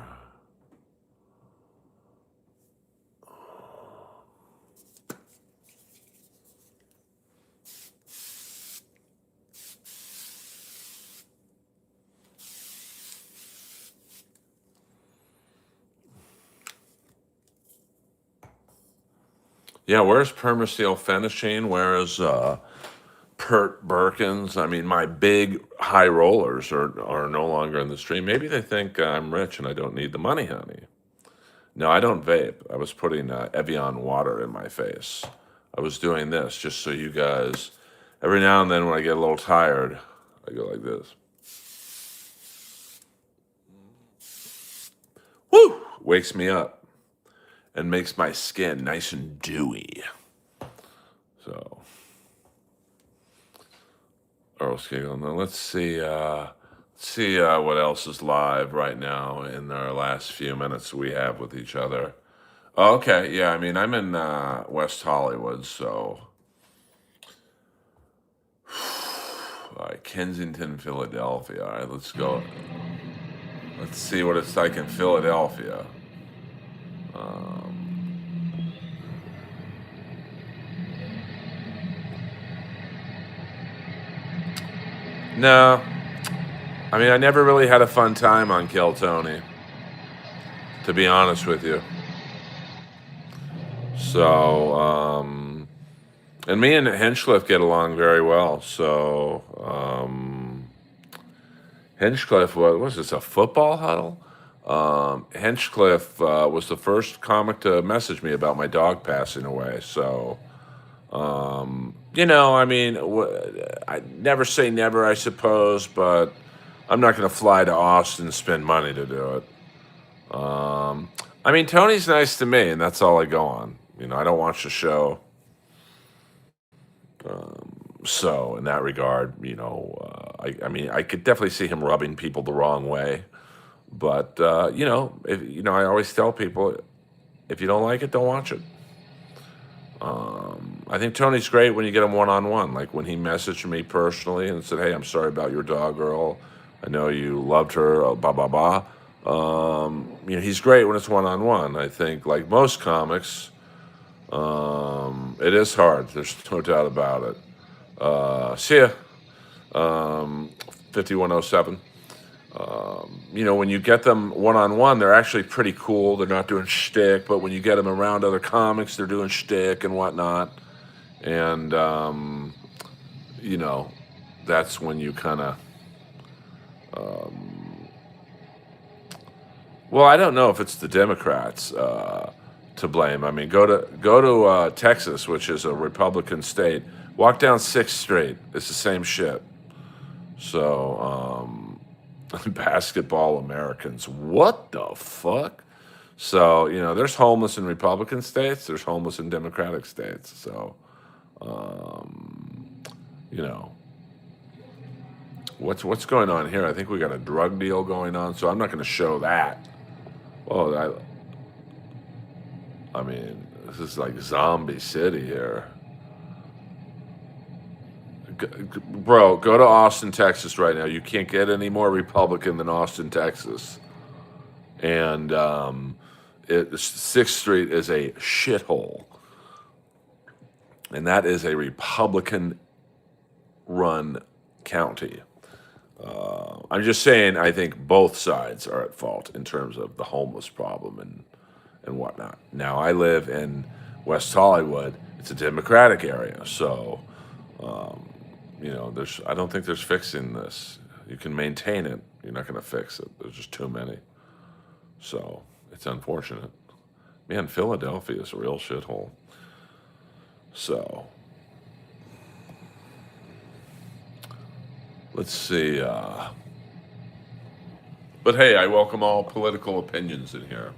Yeah, where's Permasteel Finishing? Where is Pert Birkins? I mean, my big high rollers are no longer in the stream. Maybe they think I'm rich and I don't need the money, honey. No, I don't vape. I was putting Evian water in my face. I was doing this just so you guys, every now and then when I get a little tired, I go like this. Woo! Wakes me up and makes my skin nice and dewy. So, Earl's giggling. Now let's see what else is live right now in our last few minutes we have with each other. Oh, okay, yeah. I mean, I'm in West Hollywood, so all right, Kensington, Philadelphia. All right, let's go. Let's see what it's like in Philadelphia. No, I mean, I never really had a fun time on Kill Tony, to be honest with you. So, and me and Hinchcliffe get along very well. So, Hinchcliffe was this a football huddle? Hinchcliffe was the first comic to message me about my dog passing away. So, I mean, I never say never, I suppose, but I'm not going to fly to Austin and spend money to do it. I mean, Tony's nice to me, and that's all I go on. I don't watch the show. So in that regard, I mean, I could definitely see him rubbing people the wrong way. But I always tell people, if you don't like it, don't watch it. I think Tony's great when you get him one on one. Like when he messaged me personally and said, "Hey, I'm sorry about your dog, Earl. I know you loved her. Blah blah blah." He's great when it's one on one. I think, like most comics, it is hard. There's no doubt about it. See ya. Um, 5107. When you get them one on one, they're actually pretty cool. They're not doing shtick, but when you get them around other comics, they're doing shtick and whatnot. And you know, that's when you kind of, well, I don't know if it's the Democrats to blame. I mean, go to Texas, which is a Republican state. Walk down Sixth Street. It's the same shit. So, basketball Americans, what the fuck? So, there's homeless in Republican states. There's homeless in Democratic states. So, you know, what's going on here? I think we got a drug deal going on. So I'm not going to show that. Well, I mean, this is like zombie city here. Bro, go to Austin, Texas right now. You can't get any more Republican than Austin, Texas. And Sixth Street is a shithole, and that is a Republican-run county. I'm just saying, I think both sides are at fault in terms of the homeless problem and whatnot. Now, I live in West Hollywood. It's a Democratic area, so I don't think there's fixing this. You can maintain it. You're not going to fix it. There's just too many. So it's unfortunate. Man, Philadelphia is a real shithole. So let's see. But hey, I welcome all political opinions in here.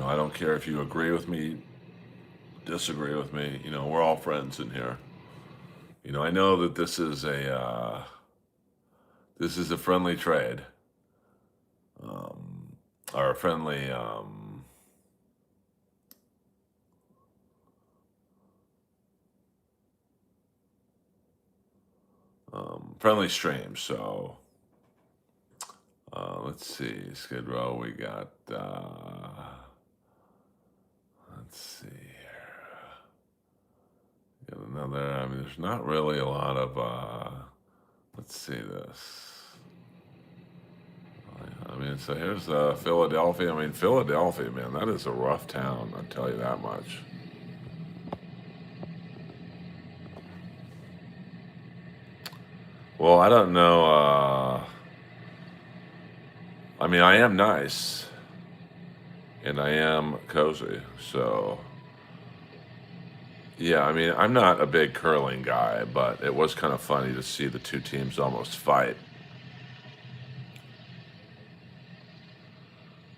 I don't care if you agree with me, disagree with me. We're all friends in here. I know that this is a friendly trade, or a friendly stream. So let's see, Skid Row. We got. Let's see here. Got another. I mean, there's not really a lot of. Let's see this. I mean, so here's Philadelphia. I mean, Philadelphia, man, that is a rough town. I'll tell you that much. Well, I don't know. I mean, I am nice, and I am cozy. So, yeah, I mean, I'm not a big curling guy, but it was kind of funny to see the two teams almost fight.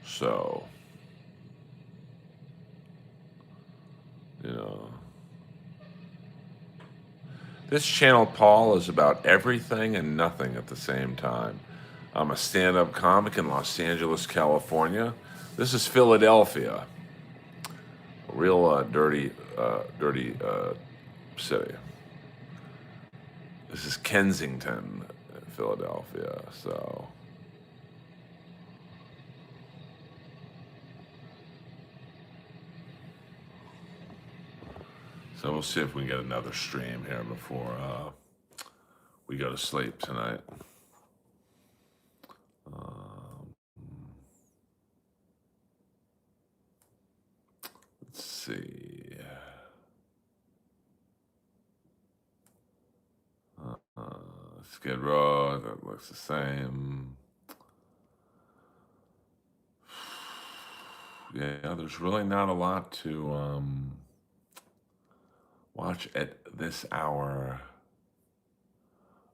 So, you know. This channel, Paul, is about everything and nothing at the same time. I'm a stand up comic in Los Angeles, California. This is Philadelphia, a real dirty city. This is Kensington, Philadelphia. So we'll see if we can get another stream here before we go to sleep tonight. Let's see. Skid Row, that looks the same. Yeah, there's really not a lot to watch at this hour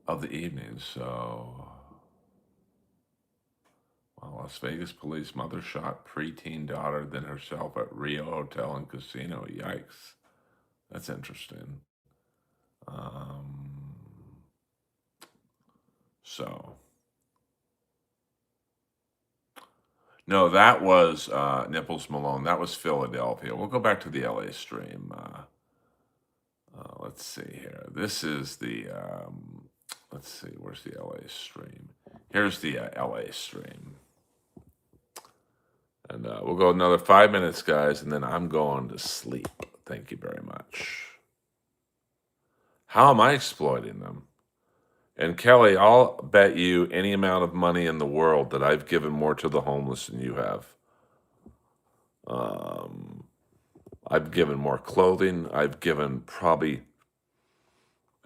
of the evening. So, well, Las Vegas police mother shot preteen daughter, then herself at Rio Hotel and Casino. Yikes. That's interesting. Um, so no, that was Nipples Malone. That was Philadelphia. We'll go back to the LA stream. Let's see here. This is the let's see. Where's the LA stream? Here's the LA stream. And we'll go another 5 minutes, guys, and then I'm going to sleep. Thank you very much. How am I exploiting them? And Kelly, I'll bet you any amount of money in the world that I've given more to the homeless than you have. I've given more clothing. I've given probably,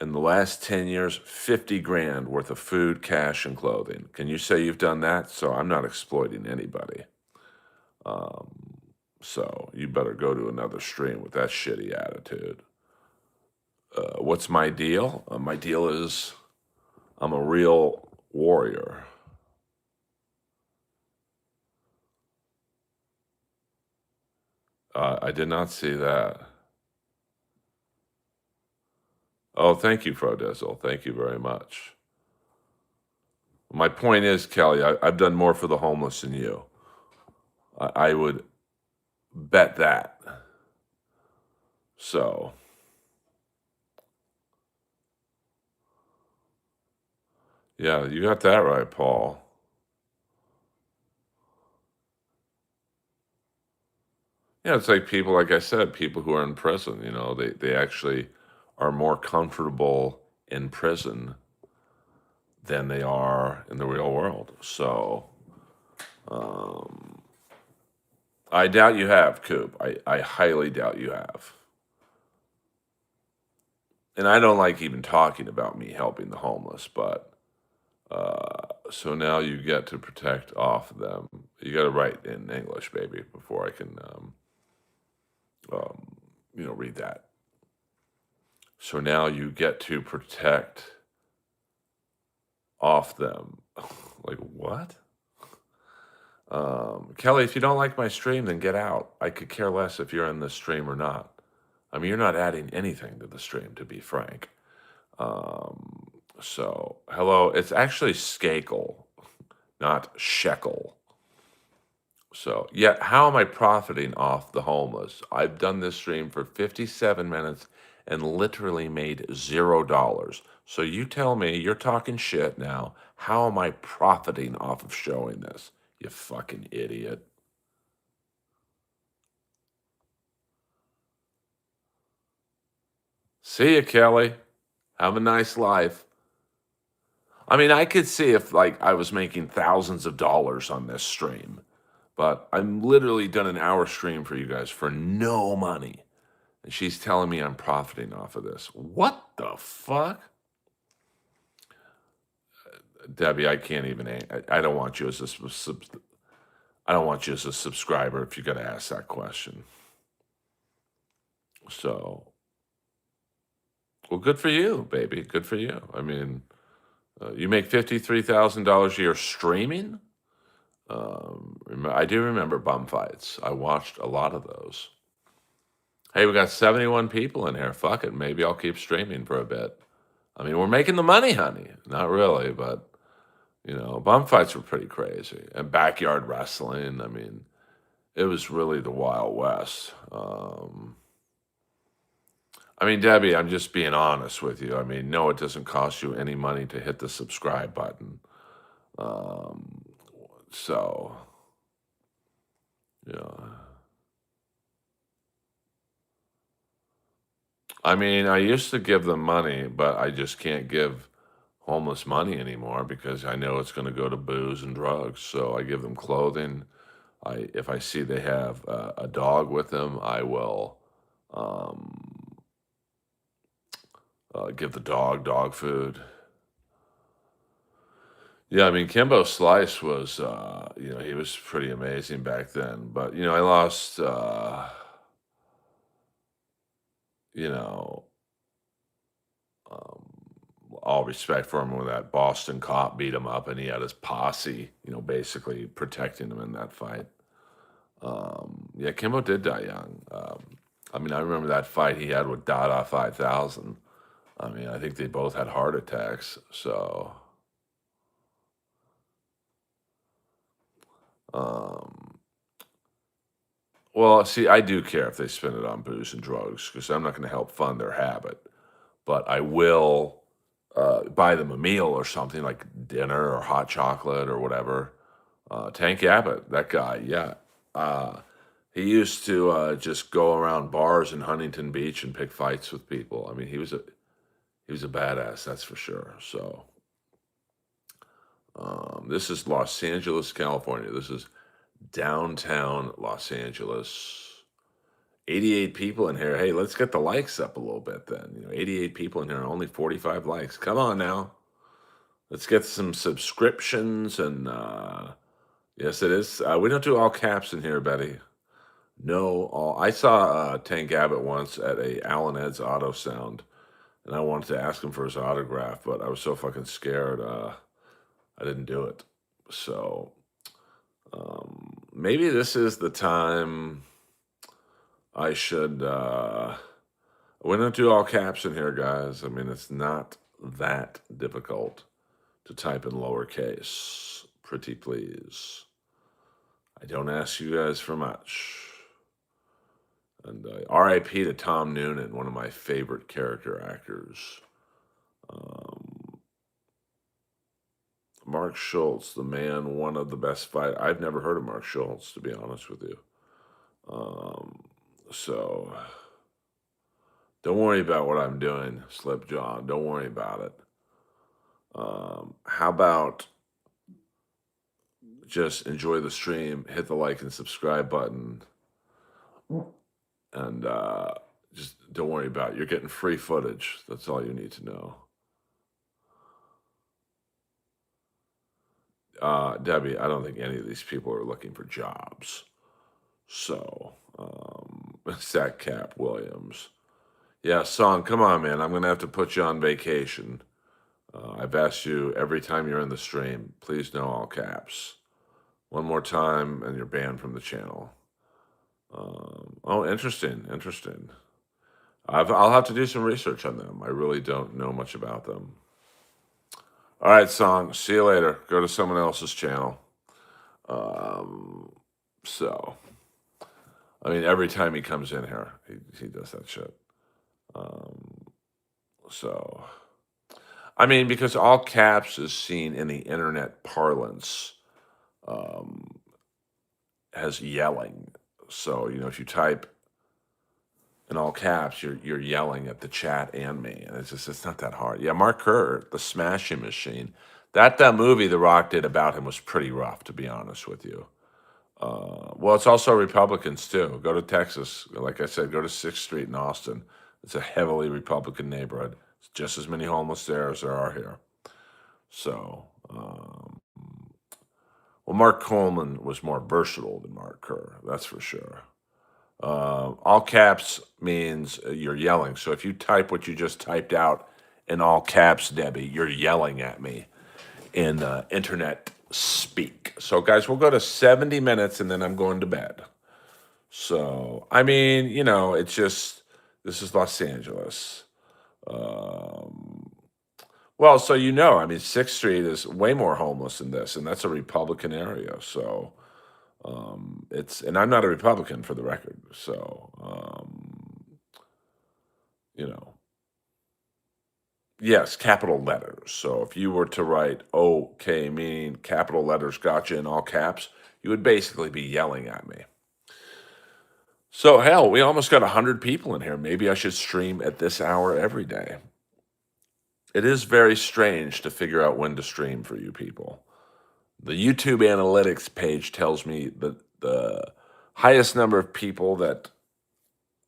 in the last 10 years, 50 grand worth of food, cash, and clothing. Can you say you've done that? So I'm not exploiting anybody. So you better go to another stream with that shitty attitude. What's my deal? My deal is I'm a real warrior. I did not see that. Oh, thank you, Frodizzle. Thank you very much. My point is, Kelly, I've done more for the homeless than you. I would bet that. So, yeah, you got that right, Paul. Yeah, it's like people, like I said, people who are in prison, they actually are more comfortable in prison than they are in the real world. So, I doubt you have, Coop. I highly doubt you have. And I don't like even talking about me helping the homeless, but so now you get to protect off them. You got to write in English, baby, before I can, read that. So now you get to protect off them. Like, what? Kelly, if you don't like my stream, then get out. I could care less if you're in the stream or not. I mean, you're not adding anything to the stream, to be frank. So, hello. It's actually Skakel, not Shekel. So, yeah, how am I profiting off the homeless? I've done this stream for 57 minutes and literally made $0. So you tell me, you're talking shit now. How am I profiting off of showing this? You fucking idiot. See ya, Kelly. Have a nice life. I mean, I could see if like I was making thousands of dollars on this stream, but I'm literally done an hour stream for you guys for no money. And she's telling me I'm profiting off of this. What the fuck? Debbie, I can't even. I don't want you as a. I don't want you as a subscriber if you're going to ask that question. So, well, good for you, baby. Good for you. I mean, you make $53,000 a year streaming. I do remember bum fights. I watched a lot of those. Hey, we got 71 people in here. Fuck it. Maybe I'll keep streaming for a bit. I mean, we're making the money, honey. Not really, but, bum fights were pretty crazy. And backyard wrestling. I mean, it was really the Wild West. I mean, Debbie, I'm just being honest with you. I mean, no, it doesn't cost you any money to hit the subscribe button. So, yeah. I mean, I used to give them money, but I just can't give homeless money anymore because I know it's going to go to booze and drugs. So I give them clothing. If I see they have a dog with them, I will give the dog food. Yeah, I mean, Kimbo Slice was, he was pretty amazing back then. But, I lost, you know, um, all respect for him when that Boston cop beat him up and he had his posse, basically protecting him in that fight. Yeah, Kimbo did die young. I mean, I remember that fight he had with Dada 5000. I mean, I think they both had heart attacks. So, um, well, see, I do care if they spend it on booze and drugs because I'm not going to help fund their habit, but I will buy them a meal or something like dinner or hot chocolate or whatever. Tank Abbott, that guy, yeah. Uh, he used to just go around bars in Huntington Beach and pick fights with people. I mean, he was a badass, that's for sure. So this is Los Angeles, California. This is downtown Los Angeles. 88 people in here. Hey, let's get the likes up a little bit then. 88 people in here, only 45 likes. Come on now. Let's get some subscriptions and yes, it is. We don't do all caps in here, Betty. No, all. I saw Tank Abbott once at a Alan Ed's Auto Sound, and I wanted to ask him for his autograph, but I was so fucking scared. I didn't do it. So maybe this is the time I should. We don't do all caps in here, guys. I mean, it's not that difficult to type in lowercase. Pretty please. I don't ask you guys for much. And R.I.P. to Tom Noonan, one of my favorite character actors. Um, Mark Schultz, the man, one of the best fight. I've never heard of Mark Schultz, to be honest with you. So don't worry about what I'm doing, Slip John. Don't worry about it. How about just enjoy the stream, hit the like and subscribe button, and just don't worry about it. You're getting free footage. That's all you need to know. Debbie, I don't think any of these people are looking for jobs. So, Zach Cap Williams. Yeah, Song, come on, man. I'm going to have to put you on vacation. I've asked you every time you're in the stream, please no all caps. One more time, and you're banned from the channel. Oh, interesting, interesting. I'll have to do some research on them. I really don't know much about them. All right, Song, see you later. Go to someone else's channel. So, I mean, every time he comes in here, he does that shit. So, I mean, because all caps is seen in the internet parlance as yelling. So, if you type in all caps, you're yelling at the chat and me, and it's not that hard. Yeah, Mark Kerr, the Smashing Machine. That movie The Rock did about him was pretty rough, to be honest with you. Well, it's also Republicans too. Go to Texas, like I said, go to 6th Street in Austin. It's a heavily Republican neighborhood. It's just as many homeless there as there are here. So, well, Mark Coleman was more versatile than Mark Kerr, that's for sure. All caps means you're yelling. So if you type what you just typed out in all caps, Debbie, you're yelling at me in internet speak. So, guys, we'll go to 70 minutes and then I'm going to bed. So, I mean, it's just, this is Los Angeles. Well, so I mean, 6th Street is way more homeless than this, and that's a Republican area. So, and I'm not a Republican for the record. So, yes, capital letters. So if you were to write OK, meaning capital letters gotcha in all caps, you would basically be yelling at me. So hell, we almost got 100 people in here. Maybe I should stream at this hour every day. It is very strange to figure out when to stream for you people. The YouTube analytics page tells me that the highest number of people that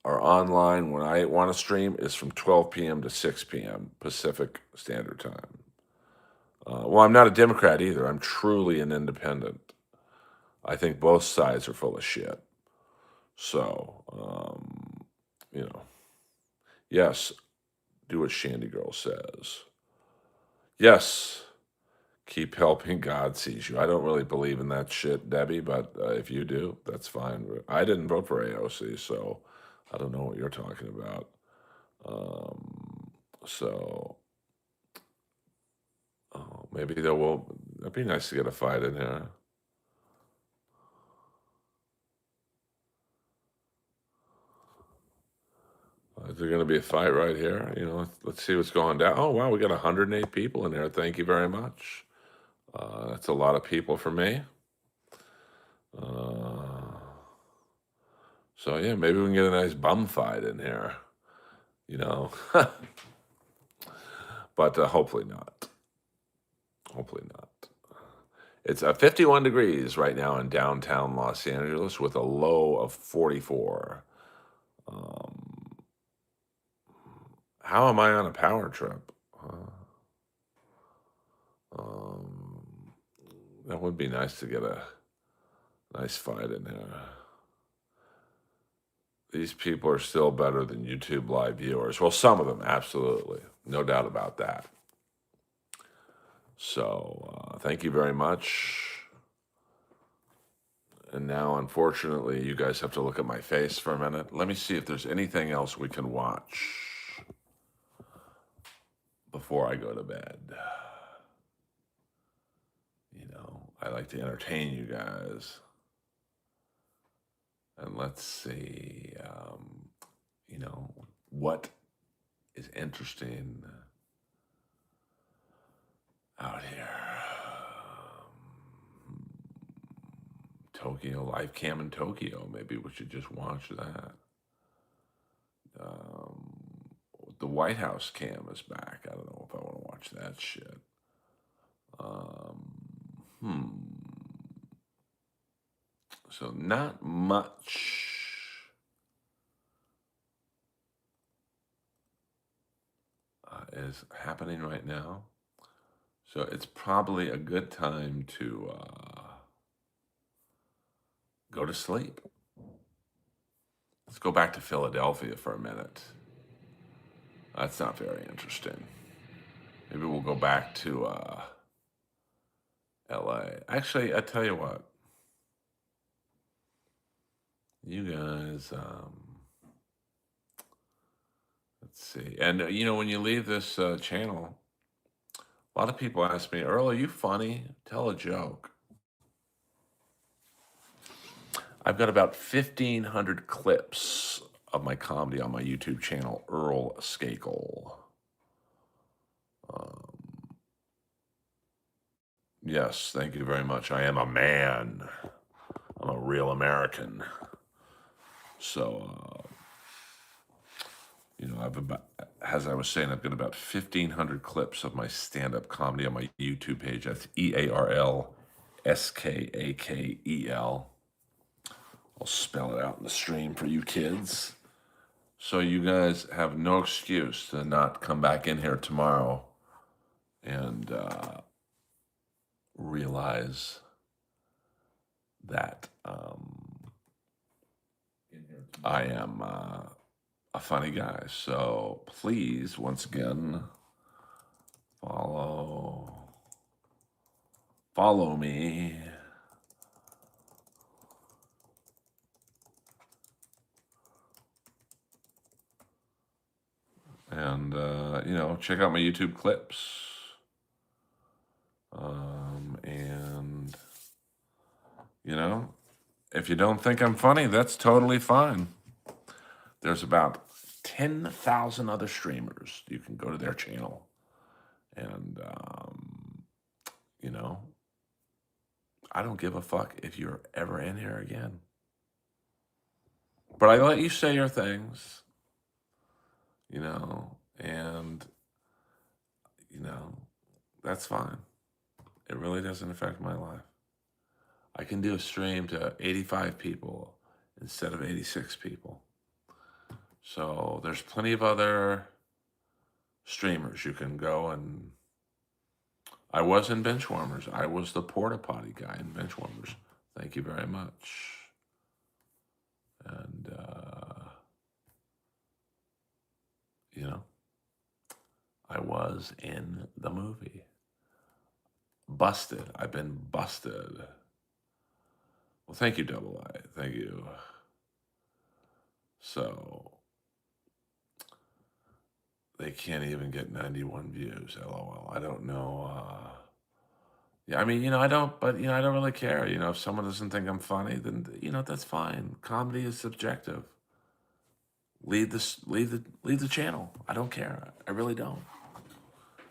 are online when I want to stream is from 12 p.m. to 6 p.m. Pacific Standard Time. Well, I'm not a Democrat either. I'm truly an independent. I think both sides are full of shit. So, yes, do what Shandy Girl says. Yes, keep helping God sees you. I don't really believe in that shit, Debbie, but if you do, that's fine. I didn't vote for AOC, so I don't know what you're talking about. So maybe there will. It'd be nice to get a fight in here. Is there going to be a fight right here? Let's see what's going down. Oh wow, we got 108 people in here. Thank you very much. That's a lot of people for me. Uh, so yeah, maybe we can get a nice bum fight in here. You know, but hopefully not. Hopefully not. It's 51 degrees right now in downtown Los Angeles with a low of 44. Um, how am I on a power trip? Um, that would be nice to get a nice fight in there. These people are still better than YouTube live viewers. Well, some of them, absolutely. No doubt about that. So thank you very much. And now, unfortunately, you guys have to look at my face for a minute. Let me see if there's anything else we can watch before I go to bed. I like to entertain you guys. And let's see, what is interesting out here. Tokyo, live cam in Tokyo. Maybe we should just watch that. The White House cam is back. I don't know if I want to watch that shit. So not much is happening right now. So it's probably a good time to go to sleep. Let's go back to Philadelphia for a minute. That's not very interesting. Maybe we'll go back to LA. Actually, I tell you what. You guys, let's see. And, when you leave this channel, a lot of people ask me, Earl, are you funny? Tell a joke. I've got about 1,500 clips of my comedy on my YouTube channel, Earl Skakel. Yes, thank you very much. I am a man. I'm a real American. So, as I was saying, I've got about 1,500 clips of my stand-up comedy on my YouTube page. That's EarlSkakel. I'll spell it out in the stream for you kids. So you guys have no excuse to not come back in here tomorrow and realize that I am a funny guy. So please, once again, follow me. And, check out my YouTube clips. And, if you don't think I'm funny, that's totally fine. There's about 10,000 other streamers. You can go to their channel. And, I don't give a fuck if you're ever in here again. But I let you say your things, and, that's fine. It really doesn't affect my life. I can do a stream to 85 people instead of 86 people. So there's plenty of other streamers you can go and... I was in Benchwarmers. I was the porta potty guy in Benchwarmers. Thank you very much. And, I was in the movie. Busted. I've been busted. Well, thank you, Double I. Thank you. So, they can't even get 91 views. LOL. I don't know. Yeah, I mean, I don't, but I don't really care. If someone doesn't think I'm funny, then that's fine. Comedy is subjective. Leave the channel. I don't care. I really don't.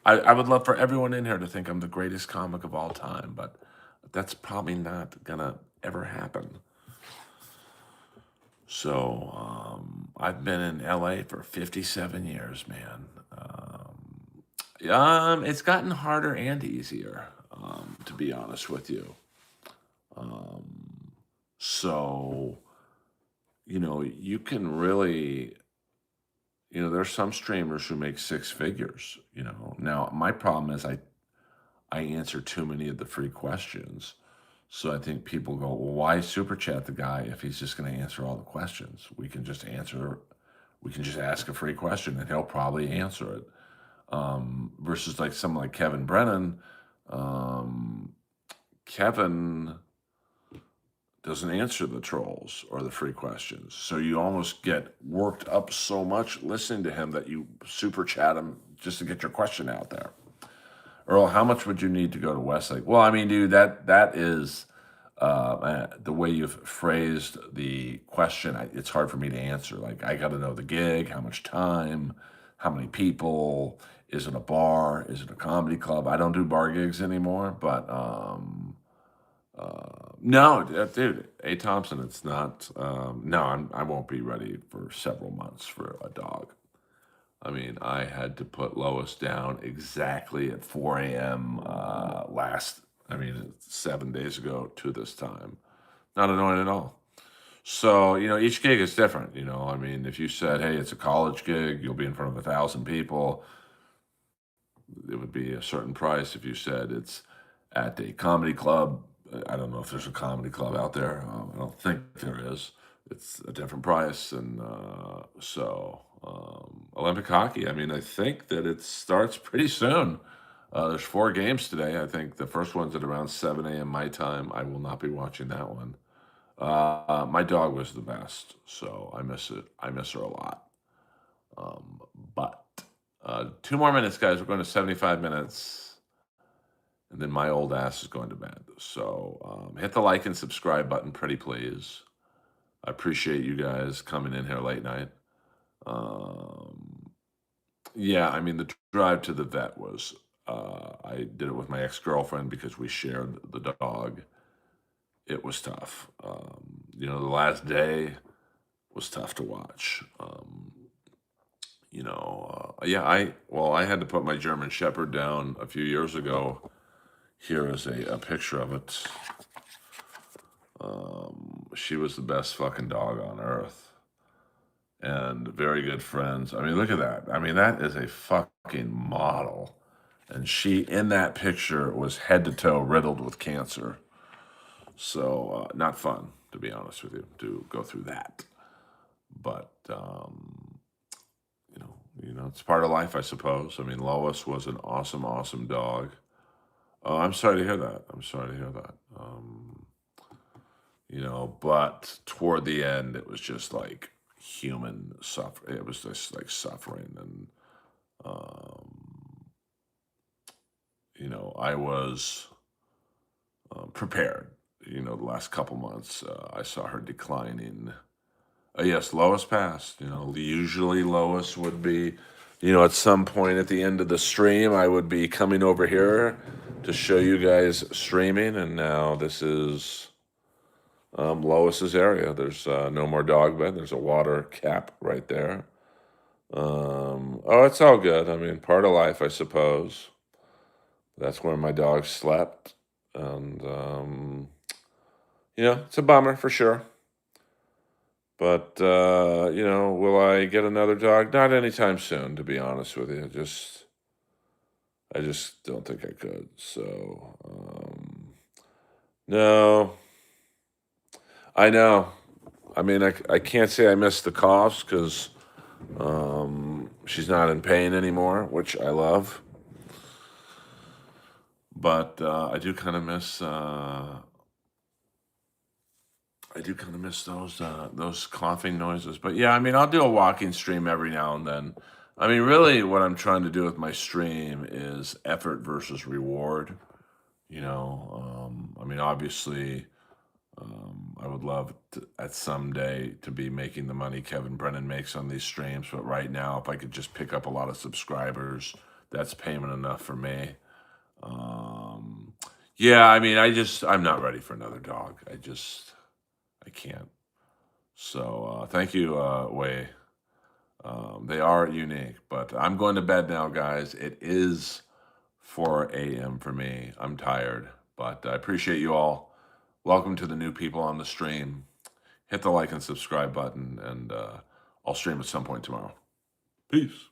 I would love for everyone in here to think I'm the greatest comic of all time, but that's probably not gonna ever happen. So I've been in LA for 57 years, man. It's gotten harder and easier, to be honest with you. So you can really, there's some streamers who make six figures. Now my problem is I answer too many of the free questions. So I think people go, well, why super chat the guy if he's just going to answer all the questions? We can just ask a free question and he'll probably answer it. Versus like someone like Kevin Brennan. Kevin doesn't answer the trolls or the free questions. So you almost get worked up so much listening to him that you super chat him just to get your question out there. Earl, how much would you need to go to Westlake? Well, I mean, dude, that is the way you've phrased the question. It's hard for me to answer. Like, I got to know the gig, how much time, how many people. Is it a bar? Is it a comedy club? I don't do bar gigs anymore, but no, dude, A. Thompson, it's not. No, I won't be ready for several months for a dog. I mean, I had to put Lois down exactly at 4 a.m. I mean, 7 days ago to this time. Not annoying at all. So, each gig is different. I mean, if you said, hey, it's a college gig, you'll be in front of 1,000 people, it would be a certain price. If you said it's at a comedy club, I don't know if there's a comedy club out there. I don't think there is. It's a different price. And Olympic hockey, I mean, I think that it starts pretty soon. There's 4 games today. I think the first one's at around 7 a.m. my time. I will not be watching that one. My dog was the best, so I miss it. I miss her a lot. But 2 more minutes, guys. We're going to 75 minutes, and then my old ass is going to bed. So hit the like and subscribe button, pretty please. I appreciate you guys coming in here late night. Yeah, I mean, the drive to the vet was, I did it with my ex-girlfriend because we shared the dog. It was tough. The last day was tough to watch. Yeah, I had to put my German Shepherd down a few years ago. Here is a picture of it. She was the best fucking dog on earth. And very good friends. I mean, look at that. I mean, that is a fucking model. And she, in that picture, was head to toe riddled with cancer. So, not fun, to be honest with you, to go through that. But, it's part of life, I suppose. I mean, Lois was an awesome, awesome dog. Oh, I'm sorry to hear that. I'm sorry to hear that. But toward the end, it was just like human suffering. It was just like suffering. And, I was prepared. The last couple months, I saw her declining. Yes, Lois passed. Usually Lois would be, at some point at the end of the stream, I would be coming over here to show you guys streaming. And now this is Lois's area. There's no more dog bed. There's a water cap right there. It's all good. I mean, part of life, I suppose. That's where my dog slept. And, it's a bummer for sure. But, will I get another dog? Not anytime soon, to be honest with you. I just don't think I could. So, no. I know. I mean, I can't say I miss the coughs because she's not in pain anymore, which I love. But I do kind of miss those coughing noises. But yeah, I mean, I'll do a walking stream every now and then. I mean, really, what I'm trying to do with my stream is effort versus reward. I mean, obviously, I would love to, at someday to be making the money Kevin Brennan makes on these streams, but right now, if I could just pick up a lot of subscribers, that's payment enough for me. Um, yeah, I mean, I'm not ready for another dog. I can't. So, thank you, Wei. They are unique, but I'm going to bed now, guys. It is 4 a.m. for me. I'm tired, but I appreciate you all. Welcome to the new people on the stream. Hit the like and subscribe button, and I'll stream at some point tomorrow. Peace.